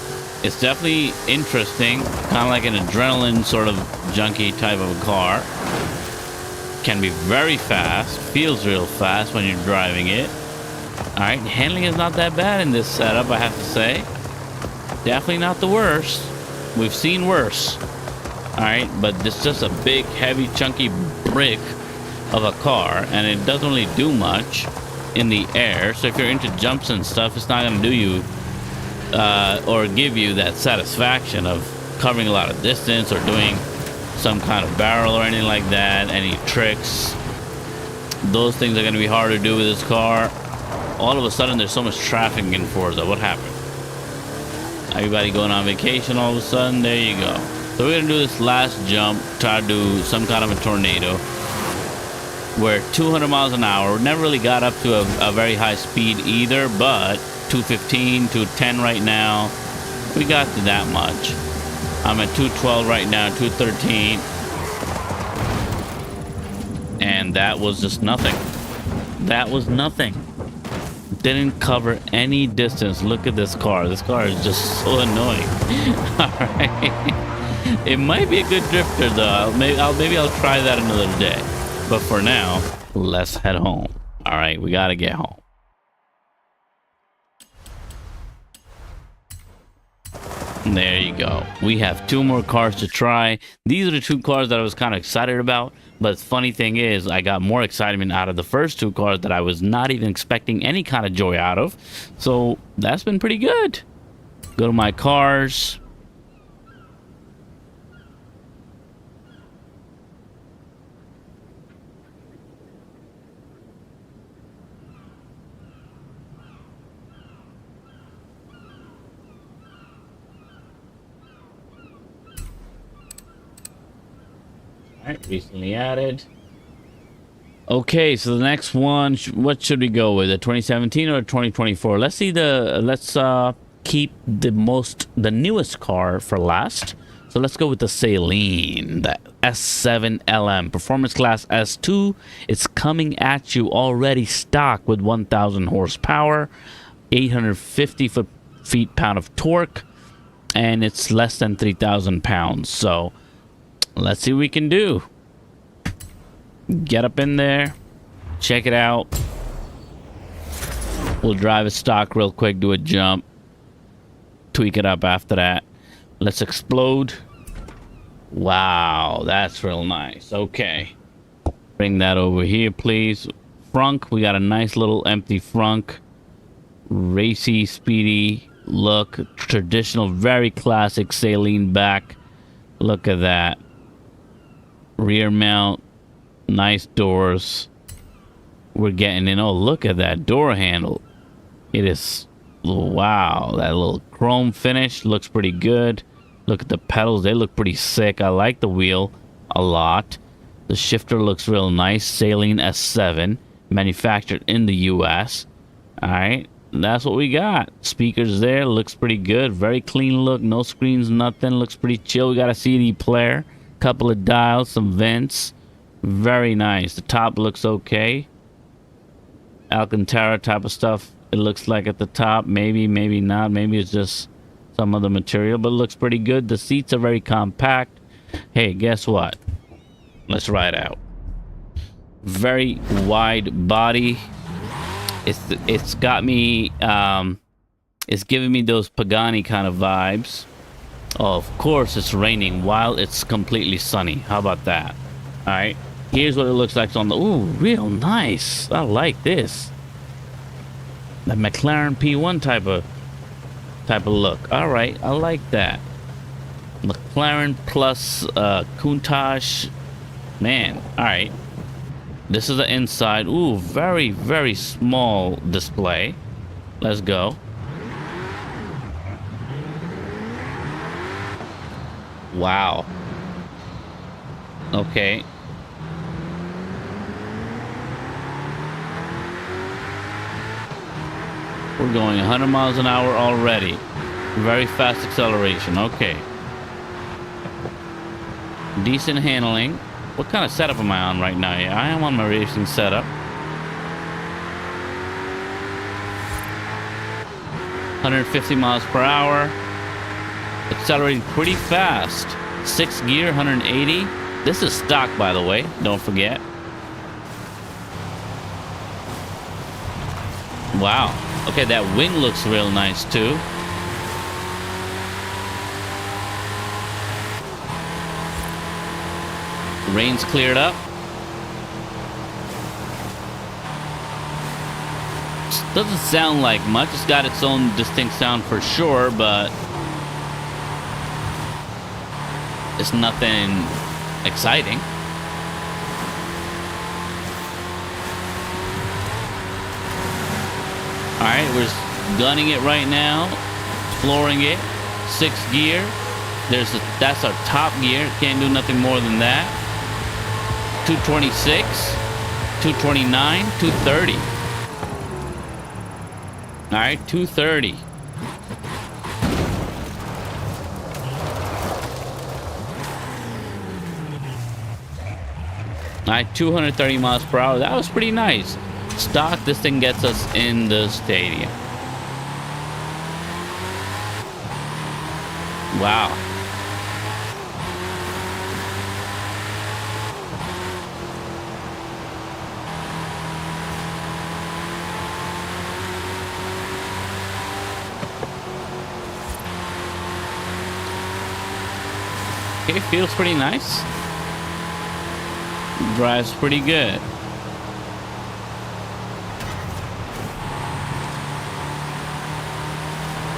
Speaker 1: It's definitely interesting. Kind of like an adrenaline sort of junkie type of a car. Can be very fast. Feels real fast when you're driving it. All right, handling is not that bad in this setup, I have to say. Definitely not the worst. We've seen worse. All right, but it's just a big, heavy, chunky brick of a car, and it doesn't really do much in the air. So if you're into jumps and stuff, it's not going to do you or give you that satisfaction of covering a lot of distance or doing some kind of barrel or anything like that. Any tricks, those things are going to be hard to do with this car. All of a sudden, there's so much traffic in Forza. What happened? Everybody going on vacation all of a sudden? There you go. So we're gonna do this last jump, try to do some kind of a tornado. We're 200 miles an hour. Never really got up to a very high speed either, but 215, 210 right now. We got to that much. I'm at 212 right now, 213. And that was just nothing. That was nothing. Didn't cover any distance. Look at this car. This car is just so annoying. All right. It might be a good drifter though. Maybe I'll try that another day. But for now, let's head home. All right, we got to get home. There you go. We have 2 more cars to try. These are the 2 cars that I was kind of excited about. But the funny thing is, I got more excitement out of the first 2 cars that I was not even expecting any kind of joy out of. So that's been pretty good. Go to my cars. Alright, recently added. Okay, so the next one, what should we go with? A 2017 or a 2024? Let's see let's keep the newest car for last. So let's go with the Saleen, the S7 LM, Performance Class S2. It's coming at you already stock with 1,000 horsepower, 850 feet-pound of torque, and it's less than 3,000 pounds. So let's see what we can do. Get up in there, check it out. We'll drive it stock real quick, do a jump, tweak it up after that. Let's explode. Wow, that's real nice. Okay, bring that over here, please. Frunk, we got a nice little empty frunk. Racy, speedy look. Traditional, very classic Saleen back. Look at that. Rear mount. Nice doors. We're getting in. Oh, look at that door handle. It is, wow, that little chrome finish looks pretty good. Look at the pedals, they look pretty sick. I like the wheel a lot. The shifter looks real nice. Saleen S7, manufactured in the US. All right, that's what we got. Speakers there, looks pretty good. Very clean look, no screens, nothing. Looks pretty chill. We got a CD player, couple of dials, some vents. Very nice. The top looks okay. Alcantara type of stuff, it looks like at the top. Maybe, maybe not. Maybe it's just some other material, but it looks pretty good. The seats are very compact. Hey, guess what? Let's ride out. Very wide body. It's got me, it's giving me those Pagani kind of vibes. Oh, of course it's raining while it's completely sunny. How about that? All right. Here's what it looks like on the... Ooh, real nice. I like this. The McLaren P1 type of look. All right, I like that. McLaren plus Countach. Man, all right. This is the inside. Ooh, very, very small display. Let's go. Wow. Okay. We're going 100 miles an hour already. Very fast acceleration. Okay. Decent handling. What kind of setup am I on right now? Yeah, I am on my racing setup. 150 miles per hour. Accelerating pretty fast. 6th gear, 180. This is stock, by the way. Don't forget. Wow. Okay, that wing looks real nice too. Rain's cleared up. Doesn't sound like much. It's got its own distinct sound for sure, but it's nothing exciting. All right, we're just gunning it right now, flooring it. 6th gear. That's our top gear. Can't do nothing more than that. 226, 229, 230. All right, 230. All right, 230 miles per hour. That was pretty nice. Stock, this thing gets us in the stadium. Wow. Okay, feels pretty nice. Drives pretty good.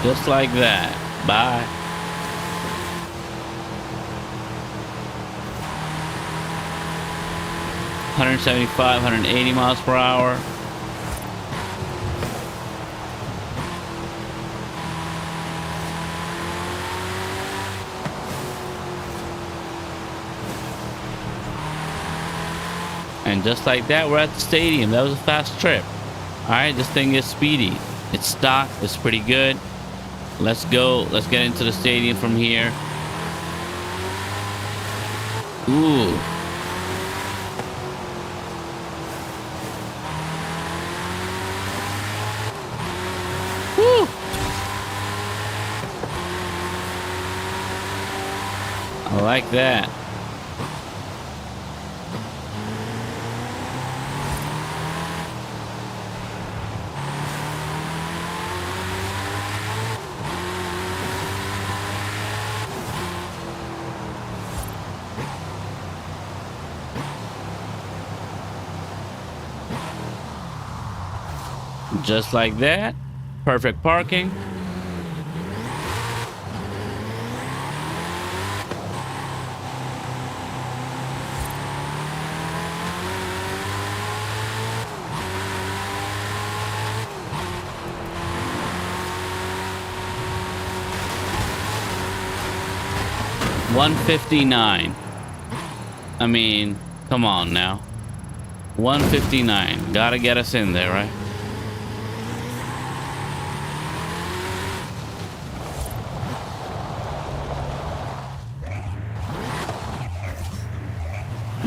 Speaker 1: Just like that. Bye. $175, 180 miles per hour. And just like that, we're at the stadium. That was a fast trip. All right, this thing is speedy. It's stock. It's pretty good. Let's go. Let's get into the stadium from here. Ooh. Woo. I like that. Just like that. Perfect parking. $159. I mean, come on now. $159. Gotta get us in there, right?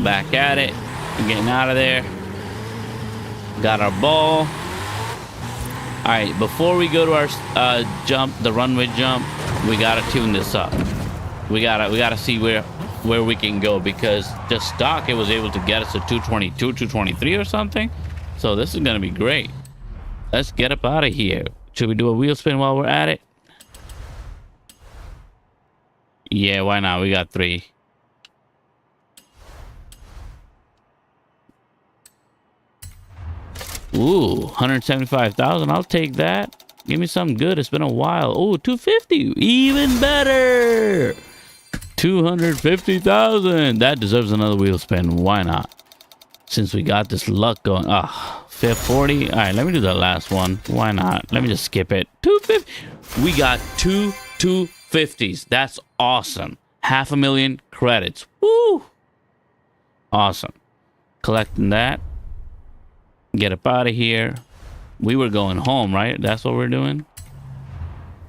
Speaker 1: Back at it. We're getting out of there. Got our ball. All right, before we go to our jump, the runway jump, we gotta tune this up. We gotta see where we can go, because just stock it was able to get us to 222, 223 or something. So this is gonna be great. Let's get up out of here. Should we do a wheel spin while we're at it? Yeah, why not? We got 3. Ooh, 175,000. I'll take that. Give me something good. It's been a while. Ooh, 250. Even better. 250,000. That deserves another wheel spin. Why not? Since we got this luck going. Ah, 40. All right, let me do the last one. Why not? Let me just skip it. 250. We got 250s. That's awesome. 500,000 credits. Woo. Awesome. Collecting that. Get up out of here. We were going home, right? That's what we're doing.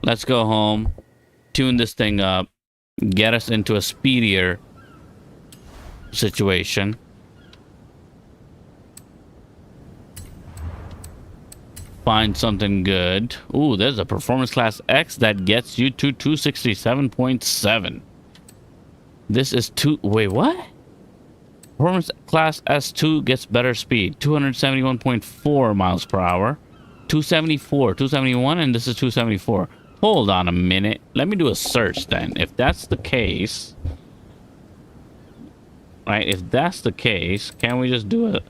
Speaker 1: Let's go home. Tune this thing up. Get us into a speedier situation. Find something good. Ooh, there's a Performance Class X that gets you to 267.7. This is wait, what? Performance Class S2 gets better speed. 271.4 miles per hour. 274, 271, and this is 274. Hold on a minute. Let me do a search then. If that's the case, right? If that's the case, can we just do a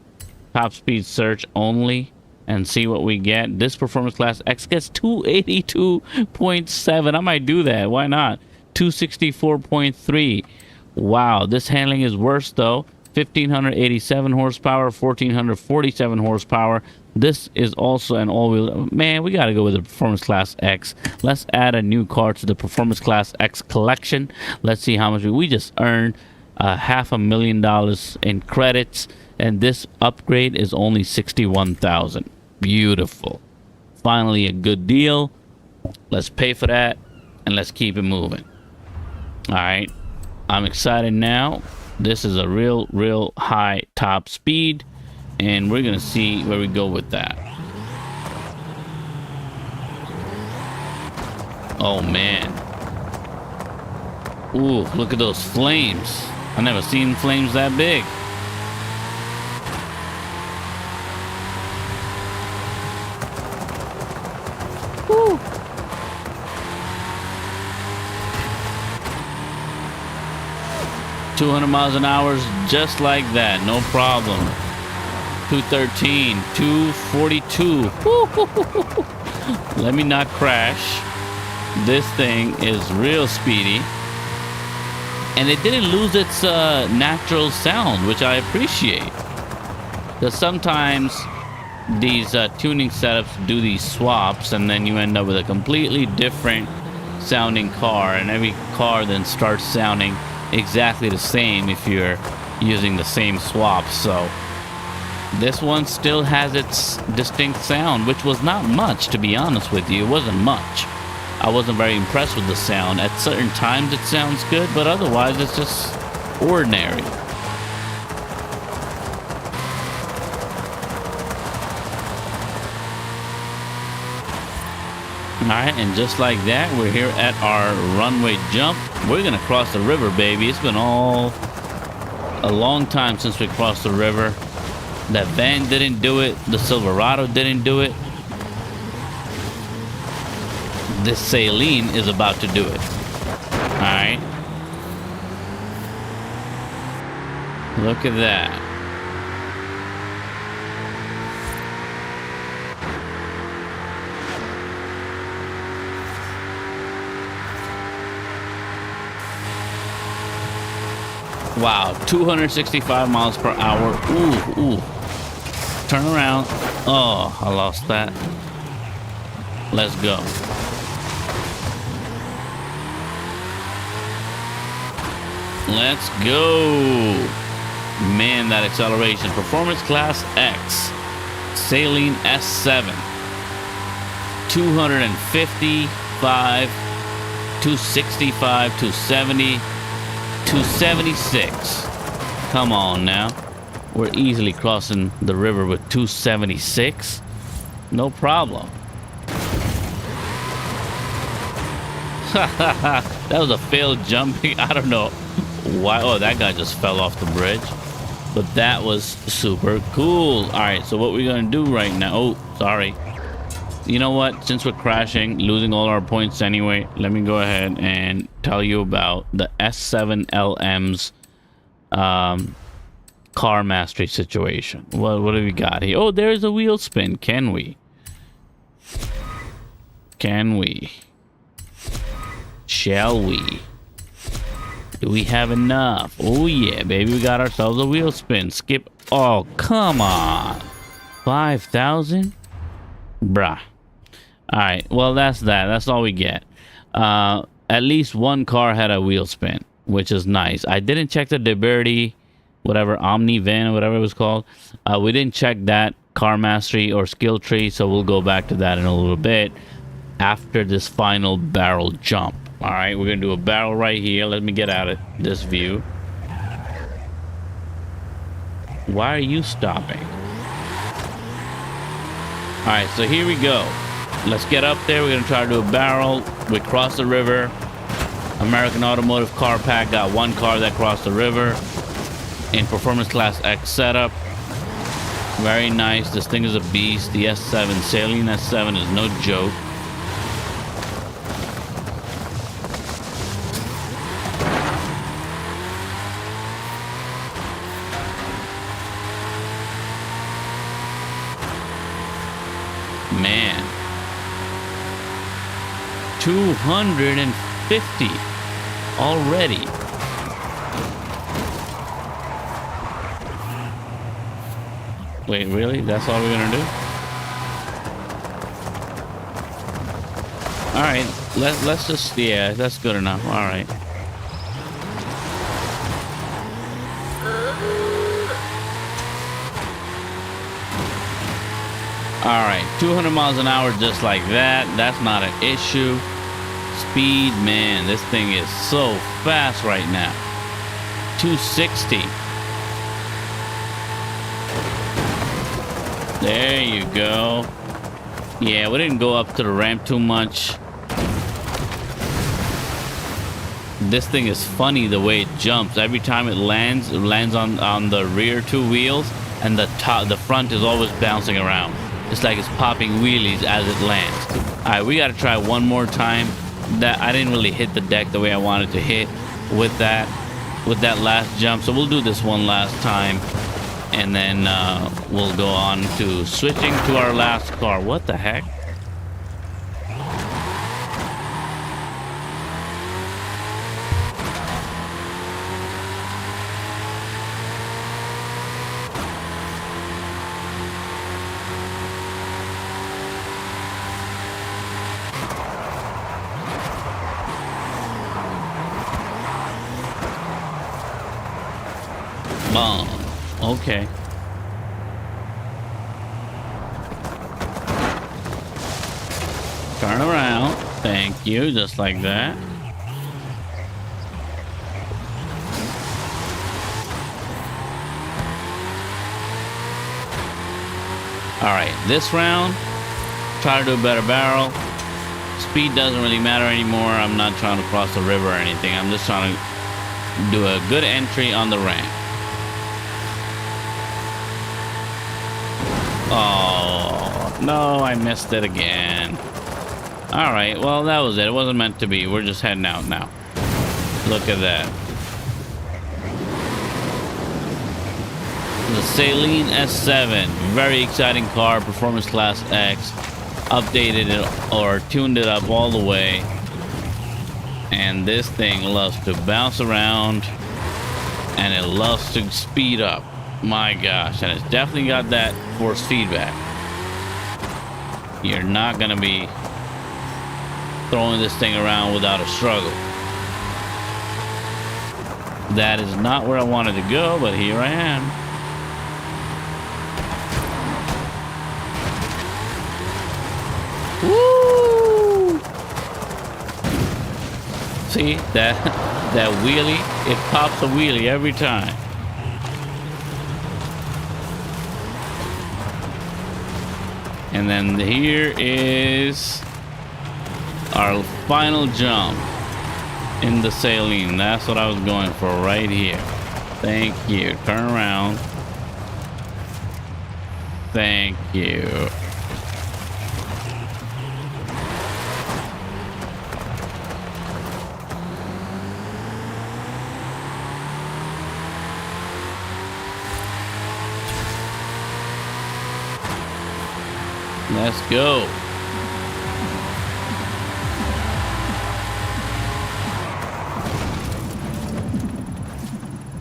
Speaker 1: top speed search only and see what we get? This Performance Class X gets 282.7. I might do that. Why not? 264.3. Wow, this handling is worse though. 1,587 horsepower, 1,447 horsepower. This is also an all-wheel. Man, we got to go with the Performance Class X. Let's add a new car to the Performance Class X collection. Let's see how much we just earned. $500,000 in credits, and this upgrade is only 61,000. Beautiful. Finally, a good deal. Let's pay for that, and let's keep it moving. All right, I'm excited now. This is a real high top speed, and we're gonna see where we go with that. Oh man. Ooh, look at those flames. I never seen flames that big. Woo. 200 miles an hour just like that, no problem. 213, 242. Let me not crash. This thing is real speedy. And it didn't lose its natural sound, which I appreciate. Because sometimes these tuning setups do these swaps, and then you end up with a completely different sounding car, and every car then starts sounding exactly the same if you're using the same swap. So this one still has its distinct sound, which was not much, to be honest with you. It wasn't much. I wasn't very impressed with the sound. At certain times it sounds good, but otherwise it's just ordinary. Alright, and just like that, we're here at our runway jump. We're gonna cross the river, baby. It's been a long time since we crossed the river. That van didn't do it. The Silverado didn't do it. This Saleen is about to do it. Alright. Look at that. Wow, 265 miles per hour. Ooh. Turn around. Oh, I lost that. Let's go. Let's go. Man, that acceleration. Performance Class X. Saleen S7. 255, 265, 270. 276. Come on now. We're easily crossing the river with 276. No problem. That was a failed jumping. I don't know why. Oh, that guy just fell off the bridge. But that was super cool. All right, so what we're going to do right now. Oh, sorry. You know what? Since we're crashing, losing all our points anyway, let me go ahead and tell you about the S7 LM's car mastery situation. What have we got here? Oh, there's a wheel spin. Can we? Can we? Shall we? Do we have enough? Oh yeah, baby, we got ourselves a wheel spin. Skip. Oh, come on. 5,000? Bruh. All right, well, that's that. That's all we get. At least one car had a wheel spin, which is nice. I didn't check the Liberty, whatever, Omni van or whatever it was called. We didn't check that car mastery or skill tree, so we'll go back to that in a little bit after this final barrel jump. All right, we're going to do a barrel right here. Let me get out of this view. Why are you stopping? All right, so here we go. Let's get up there. We're going to try to do a barrel. We cross the river. American Automotive Car Pack got one car that crossed the river in Performance Class X setup. Very nice. This thing is a beast. The S7, Saleen S7 is no joke. Man. 250 already. Wait, really? That's all we're gonna do? All right, let's just, yeah, that's good enough. All right. All right, 200 miles an hour just like that. That's not an issue. Speed, man, this thing is so fast right now. 260. There you go. Yeah, we didn't go up to the ramp too much. This thing is funny the way it jumps. Every time it lands on the rear two wheels, and the front is always bouncing around. It's like it's popping wheelies as it lands. All right, we got to try one more time. That I didn't really hit the deck the way I wanted to hit with that. with that last jump, so we'll do this one last time, and then we'll go on to switching to our last car. What the heck? Okay. Turn around. Thank you. Just like that. All right. This round, try to do a better barrel. Speed doesn't really matter anymore. I'm not trying to cross the river or anything. I'm just trying to do a good entry on the ramp. Oh, no, I missed it again. All right, well, that was it. It wasn't meant to be. We're just heading out now. Look at that. The Saleen S7. Very exciting car. Performance Class X. Updated it or tuned it up all the way. And this thing loves to bounce around. And it loves to speed up. My gosh, and it's definitely got that force feedback. You're not gonna be throwing this thing around without a struggle. That is not where I wanted to go, but here I am. Woo! See that wheelie? It pops a wheelie every time. And then here is our final jump in the Saleen. That's what I was going for right here. Thank you. Turn around. Thank you. Let's go.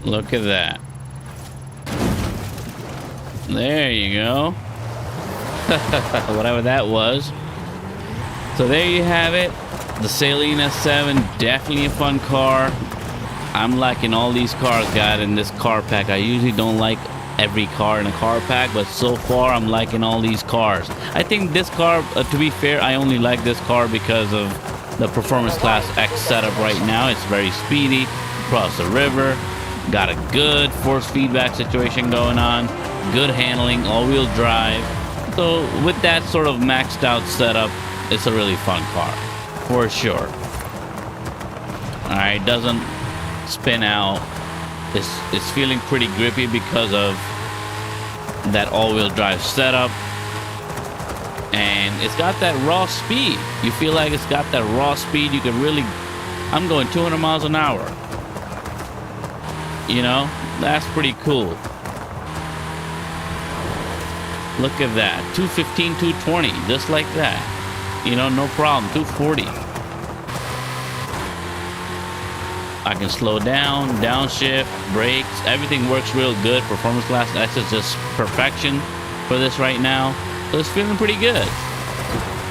Speaker 1: Look at that. There you go. Whatever that was. So there you have it. The Saleen S7, definitely a fun car. I'm liking all these cars got in this car pack. I usually don't like every car in a car pack, but so far I'm liking all these cars. I think this car, to be fair, I only like this car because of the Performance Class X setup right now. It's very speedy, across the river, got a good force feedback situation going on, good handling, all-wheel drive. So with that sort of maxed out setup, it's a really fun car, for sure. Alright, doesn't spin out. It's feeling pretty grippy because of that all-wheel drive setup, and it's got that raw speed. You feel like it's got that raw speed. You can really, I'm going 200 miles an hour. You know, that's pretty cool. Look at that, 215, 220, just like that. You know, no problem. 240. I can slow down, downshift, brakes, everything works real good. Performance Class X is just perfection for this right now. So it's feeling pretty good.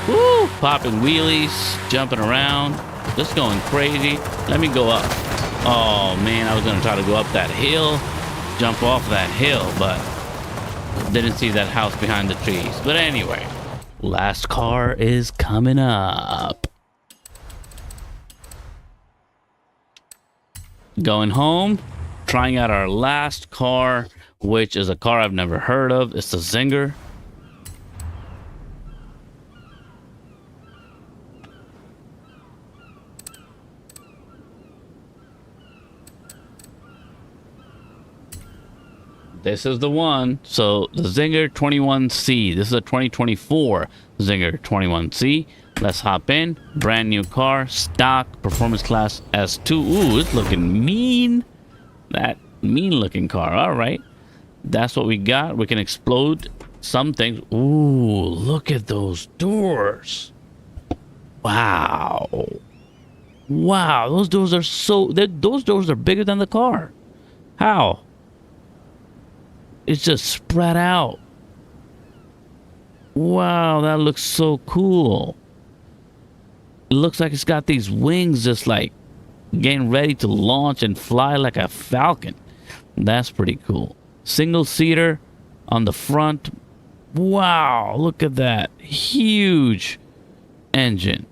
Speaker 1: Woo! Popping wheelies, jumping around, just going crazy. Let me go up. Oh man, I was gonna try to go up that hill, jump off that hill, but didn't see that house behind the trees. But anyway, last car is coming up. Going home, trying out our last car, which is a car I've never heard of. It's the Czinger. This is the one. So the Czinger 21C. This is a 2024 Czinger 21C. Let's hop in. Brand new car, stock, Performance Class S2. Ooh, it's looking mean. That mean looking car. All right. That's what we got. We can explode some things. Ooh, look at those doors. Wow. Wow, those doors are those doors are bigger than the car. How? It's just spread out. Wow, that looks so cool. It looks like it's got these wings just like getting ready to launch and fly like a falcon. That's pretty cool. Single seater on the front. Wow, look at that. Huge engine.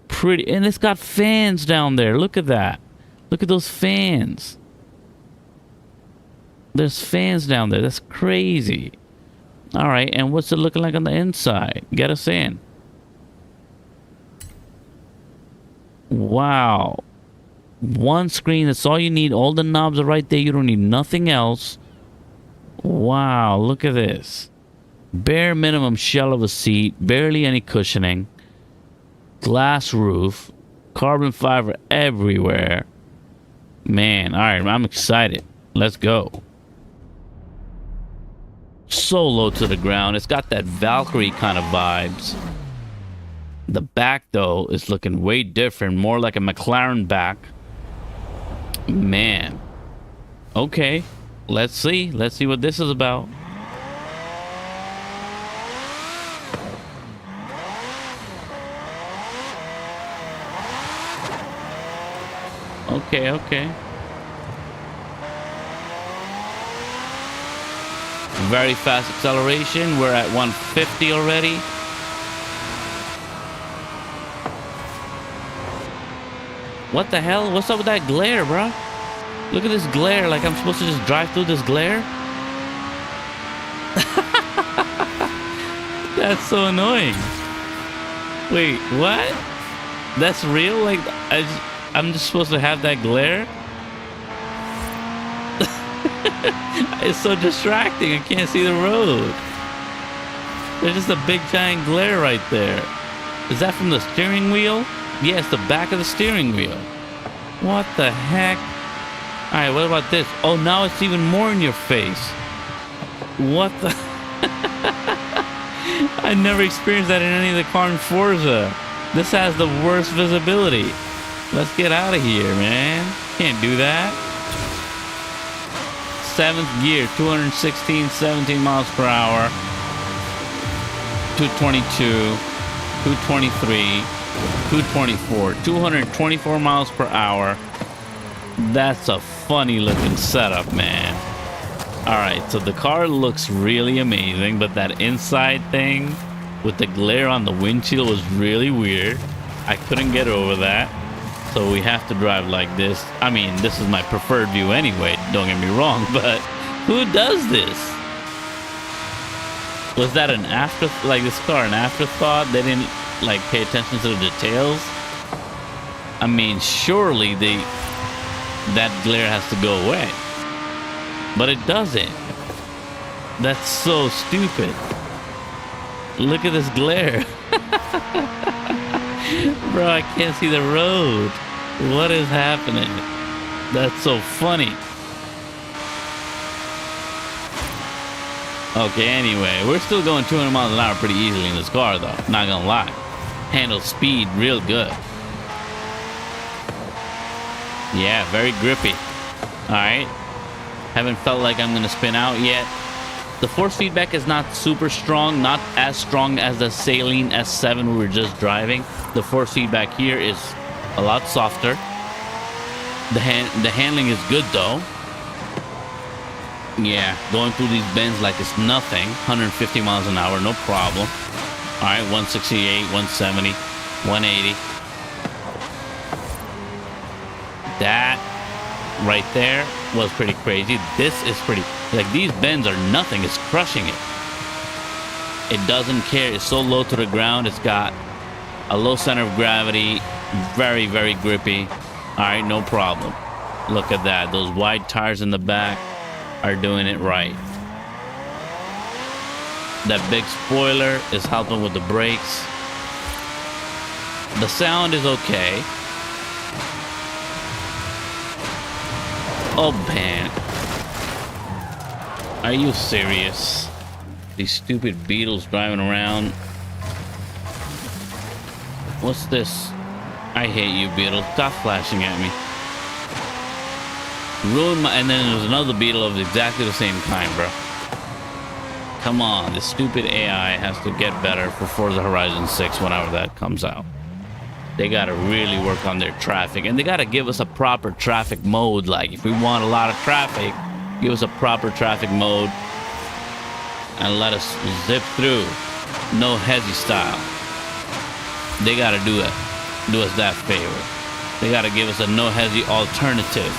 Speaker 1: Pretty, and it's got fans down there. Look at that. Look at those fans. There's fans down there. That's crazy. All right, and what's it looking like on the inside? Get us in. Wow. One screen, that's all you need. All the knobs are right there. You don't need nothing else. Wow, look at this. Bare minimum shell of a seat. Barely any cushioning. Glass roof. Carbon fiber everywhere. Man, all right, I'm excited. Let's go. So low to the ground. It's got that Valkyrie kind of vibes. The back, though, is looking way different. More like a McLaren back. Man. Okay. Let's see. Let's see what this is about. Okay, okay. Very fast acceleration. We're at 150 already. What the hell? What's up with that glare, bro? Look at this glare. Like I'm supposed to just drive through this glare? That's so annoying. Wait, what? That's real? Like I'm just supposed to have that glare? It's so distracting. I can't see the road. There's just a big giant glare right there. Is that from the steering wheel? Yeah, it's the back of the steering wheel. What the heck? Alright, what about this? Oh, now it's even more in your face. What the... I never experienced that in any of the car in Forza. This has the worst visibility. Let's get out of here, man. Can't do that. 7th gear, 216, 17 miles per hour. 222, 223, 224, 224 miles per hour. That's a funny looking setup, man. Alright, so the car looks really amazing, but that inside thing with the glare on the windshield was really weird. I couldn't get over that. So we have to drive like this. I mean, this is my preferred view anyway, don't get me wrong, but who does this? Was that an this car an afterthought? They didn't like pay attention to the details? I mean, surely that glare has to go away. But it doesn't. That's so stupid. Look at this glare. Bro, I can't see the road. What is happening? That's so funny. Okay, anyway, we're still going 200 miles an hour pretty easily in this car, though. Not gonna lie. Handles speed real good. Yeah, very grippy. Alright. Haven't felt like I'm gonna spin out yet. The force feedback is not super strong, not as strong as the Saleen S7 we were just driving. The force feedback here is a lot softer. The handling is good though. Yeah, going through these bends like it's nothing. 150 miles an hour, no problem. Alright, 168, 170, 180. That right there was pretty crazy. This is pretty, like these bends are nothing. It's crushing it. It doesn't care. It's so low to the ground. It's got a low center of gravity. Very, very grippy. All right, no problem. Look at that. Those wide tires in the back are doing it right. That big spoiler is helping with the brakes. The sound is okay. Oh, man. Are you serious? These stupid Beetles driving around. What's this? I hate you, Beetle. Stop flashing at me. Ruin my... And then there's another Beetle of exactly the same kind, bro. Come on. This stupid AI has to get better for Forza Horizon 6 whenever that comes out. They got to really work on their traffic. And they got to give us a proper traffic mode. Like, if we want a lot of traffic, give us a proper traffic mode. And let us zip through. No hezzy style. They got to do us that favor. They got to give us a no hezzy alternative.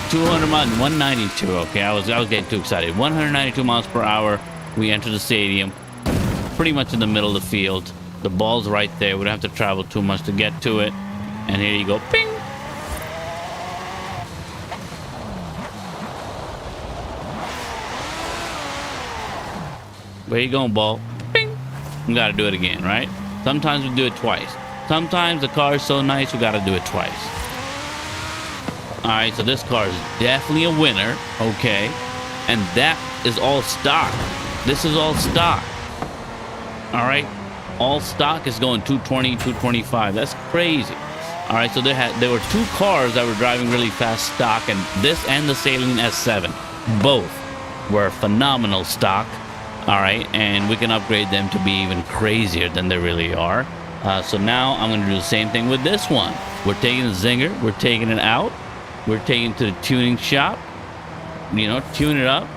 Speaker 1: 200 miles, 192. Okay, I was getting too excited. 192 miles per hour. We enter the stadium. Pretty much in the middle of the field. The ball's right there. We don't have to travel too much to get to it. And here you go. Ping! Where you going, ball? Ping! We gotta do it again, right? Sometimes we do it twice. Sometimes the car is so nice, we gotta do it twice. Alright, so this car is definitely a winner. Okay. And that is all stock. This is all stock. Alright. All stock is going 220, 225. That's crazy. Alright, so there were two cars that were driving really fast stock, and this and the Saleen S7. Both were phenomenal stock. Alright, and we can upgrade them to be even crazier than they really are. So now I'm going to do the same thing with this one. We're taking the Czinger, we're taking it out, we're taking it to the tuning shop, you know, tune it up,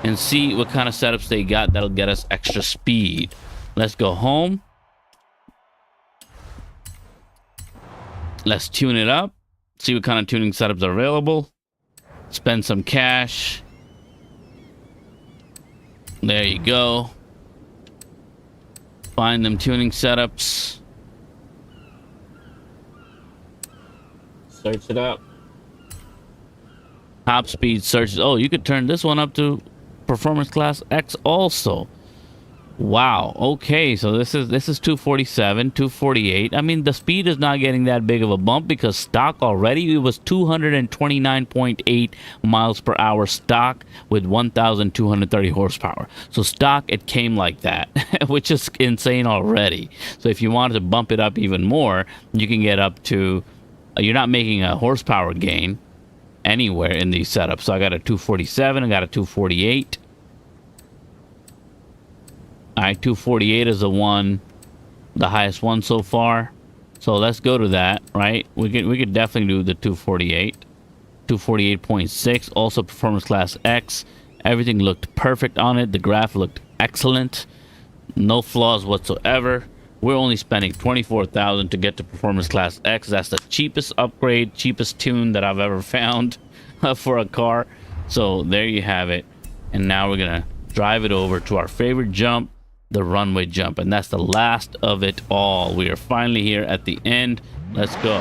Speaker 1: and see what kind of setups they got that'll get us extra speed. Let's go home. Let's tune it up, see what kind of tuning setups are available, spend some cash. There you go. Find them tuning setups. Search it up. Top speed searches. Oh, you could turn this one up to performance class X also. Wow. Okay, so this is 247, 248. I mean, the speed is not getting that big of a bump because stock already, it was 229.8 miles per hour stock with 1,230 horsepower. So stock, it came like that, which is insane already. So if you wanted to bump it up even more, you can get up to, you're not making a horsepower gain anywhere in these setups. So I got a 247, I got a 248. Alright, 248 is the highest one so far. So let's go to that, right? We could definitely do the 248. 248.6, also performance class X. Everything looked perfect on it. The graph looked excellent. No flaws whatsoever. We're only spending $24,000 to get to performance class X. That's the cheapest upgrade, cheapest tune that I've ever found for a car. So there you have it. And now we're gonna drive it over to our favorite jump, the runway jump, and that's the last of it all. We are finally here at the end. Let's go.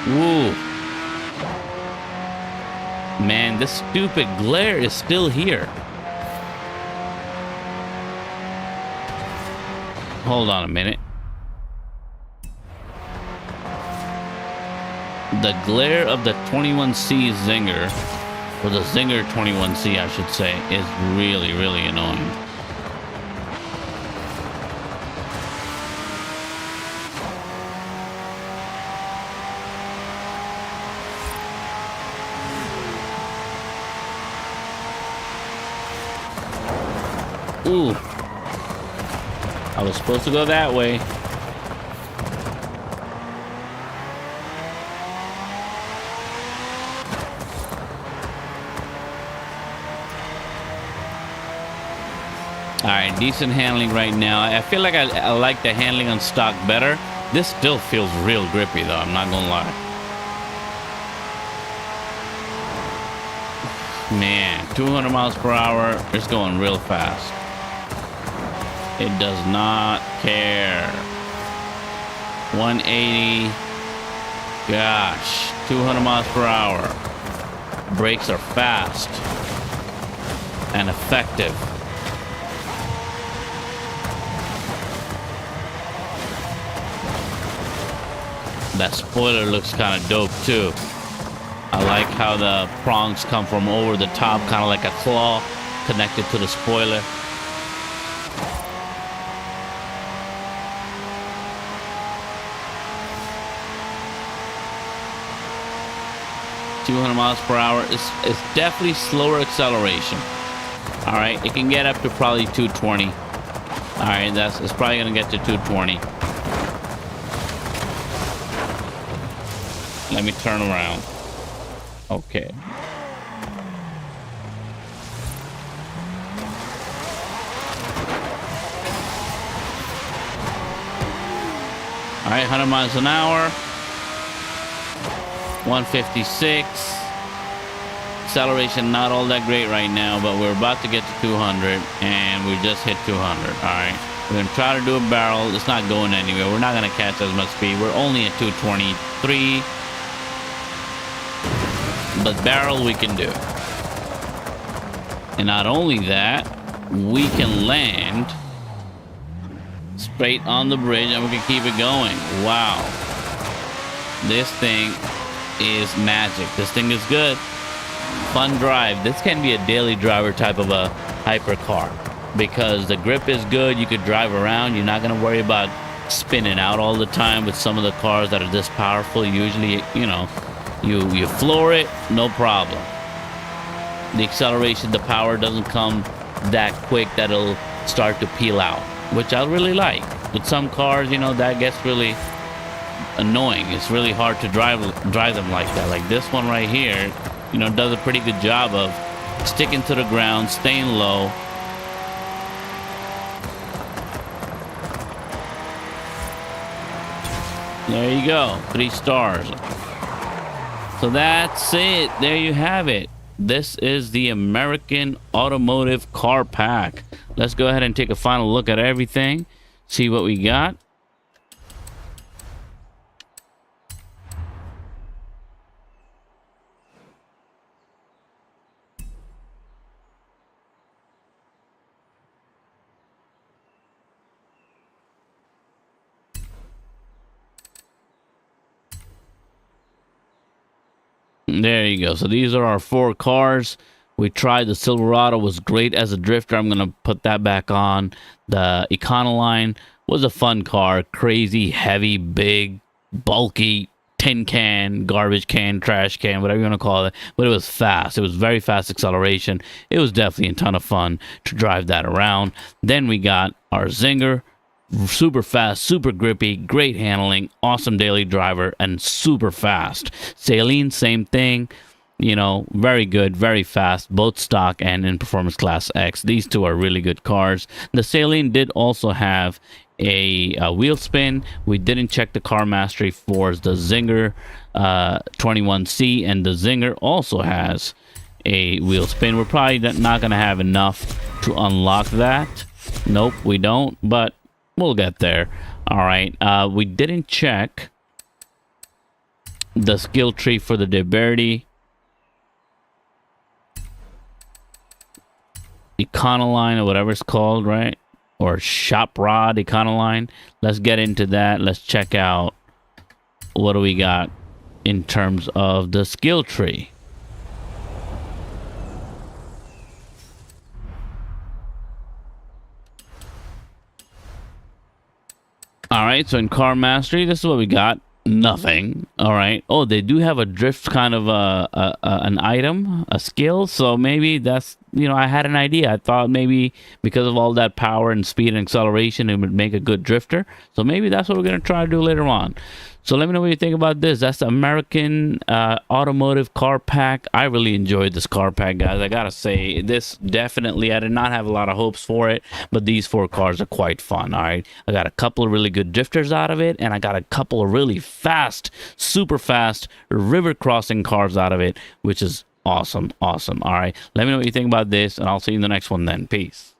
Speaker 1: Woo. Man, this stupid glare is still here. Hold on a minute. The glare of the 21C Czinger, or the Czinger 21C I should say, is really, really annoying. Ooh. I was supposed to go that way. Alright, decent handling right now. I feel like I like the handling on stock better. This still feels real grippy though, I'm not gonna lie. Man, 200 miles per hour, it's going real fast. It does not care. 180. Gosh, 200 miles per hour. Brakes are fast and effective. That spoiler looks kind of dope too. I like how the prongs come from over the top, kind of like a claw connected to the spoiler. mph. It's definitely slower acceleration. All right, it can get up to probably 220. All right, it's probably gonna get to 220. Let me turn around. Okay. All right, 100 miles an hour. 156. Acceleration not all that great right now, but we're about to get to 200, and we just hit 200. All right, we're gonna try to do a barrel. It's not going anywhere. We're not gonna catch as much speed. We're only at 223, but barrel we can do. And not only that, we can land straight on the bridge, and we can keep it going. Wow, this thing is magic. This thing is good. Fun drive. This can be a daily driver type of a hypercar because the grip is good. You could drive around. You're not going to worry about spinning out all the time with some of the cars that are this powerful. Usually, you know, you floor it, no problem. The acceleration, the power doesn't come that quick that it'll start to peel out, which I really like. With some cars, you know, that gets really annoying. It's really hard to drive them like that. Like this one right here, you know, does a pretty good job of sticking to the ground, staying low. There you go, 3 stars. So that's it. There you have it. This is the American Automotive Car Pack. Let's go ahead and take a final look at everything, see what we got. There you go. So these are our 4 cars. We tried the Silverado, was great as a drifter. I'm going to put that back on. The Econoline was a fun car. Crazy, heavy, big, bulky, tin can, garbage can, trash can, whatever you want to call it. But it was fast. It was very fast acceleration. It was definitely a ton of fun to drive that around. Then we got our Czinger. Super fast, super grippy, great handling, awesome daily driver, and super fast. Saleen, same thing, you know, very good, very fast, both stock and in Performance Class X. These two are really good cars. The Saleen did also have a wheel spin. We didn't check the car mastery for the Czinger 21C, and the Czinger also has a wheel spin. We're probably not going to have enough to unlock that. Nope, we don't, but we'll get there. All right. We didn't check the skill tree for the Liberty, Econoline, or whatever it's called, right? Or Shop Rod Econoline. Let's get into that. Let's check out what do we got in terms of the skill tree. All right, so in car mastery, this is what we got. Nothing. All right. Oh, they do have a drift kind of an item, a skill. So maybe that's, you know, I had an idea. I thought maybe because of all that power and speed and acceleration, it would make a good drifter. So maybe that's what we're going to try to do later on. So let me know what you think about this. That's the American Automotive Car Pack. I really enjoyed this car pack, guys. I gotta say, this definitely, I did not have a lot of hopes for it, but these 4 cars are quite fun. All right, I got a couple of really good drifters out of it, and I got a couple of really fast, super fast river crossing cars out of it, which is awesome. All right, let me know what you think about this, and I'll see you in the next one then. Peace.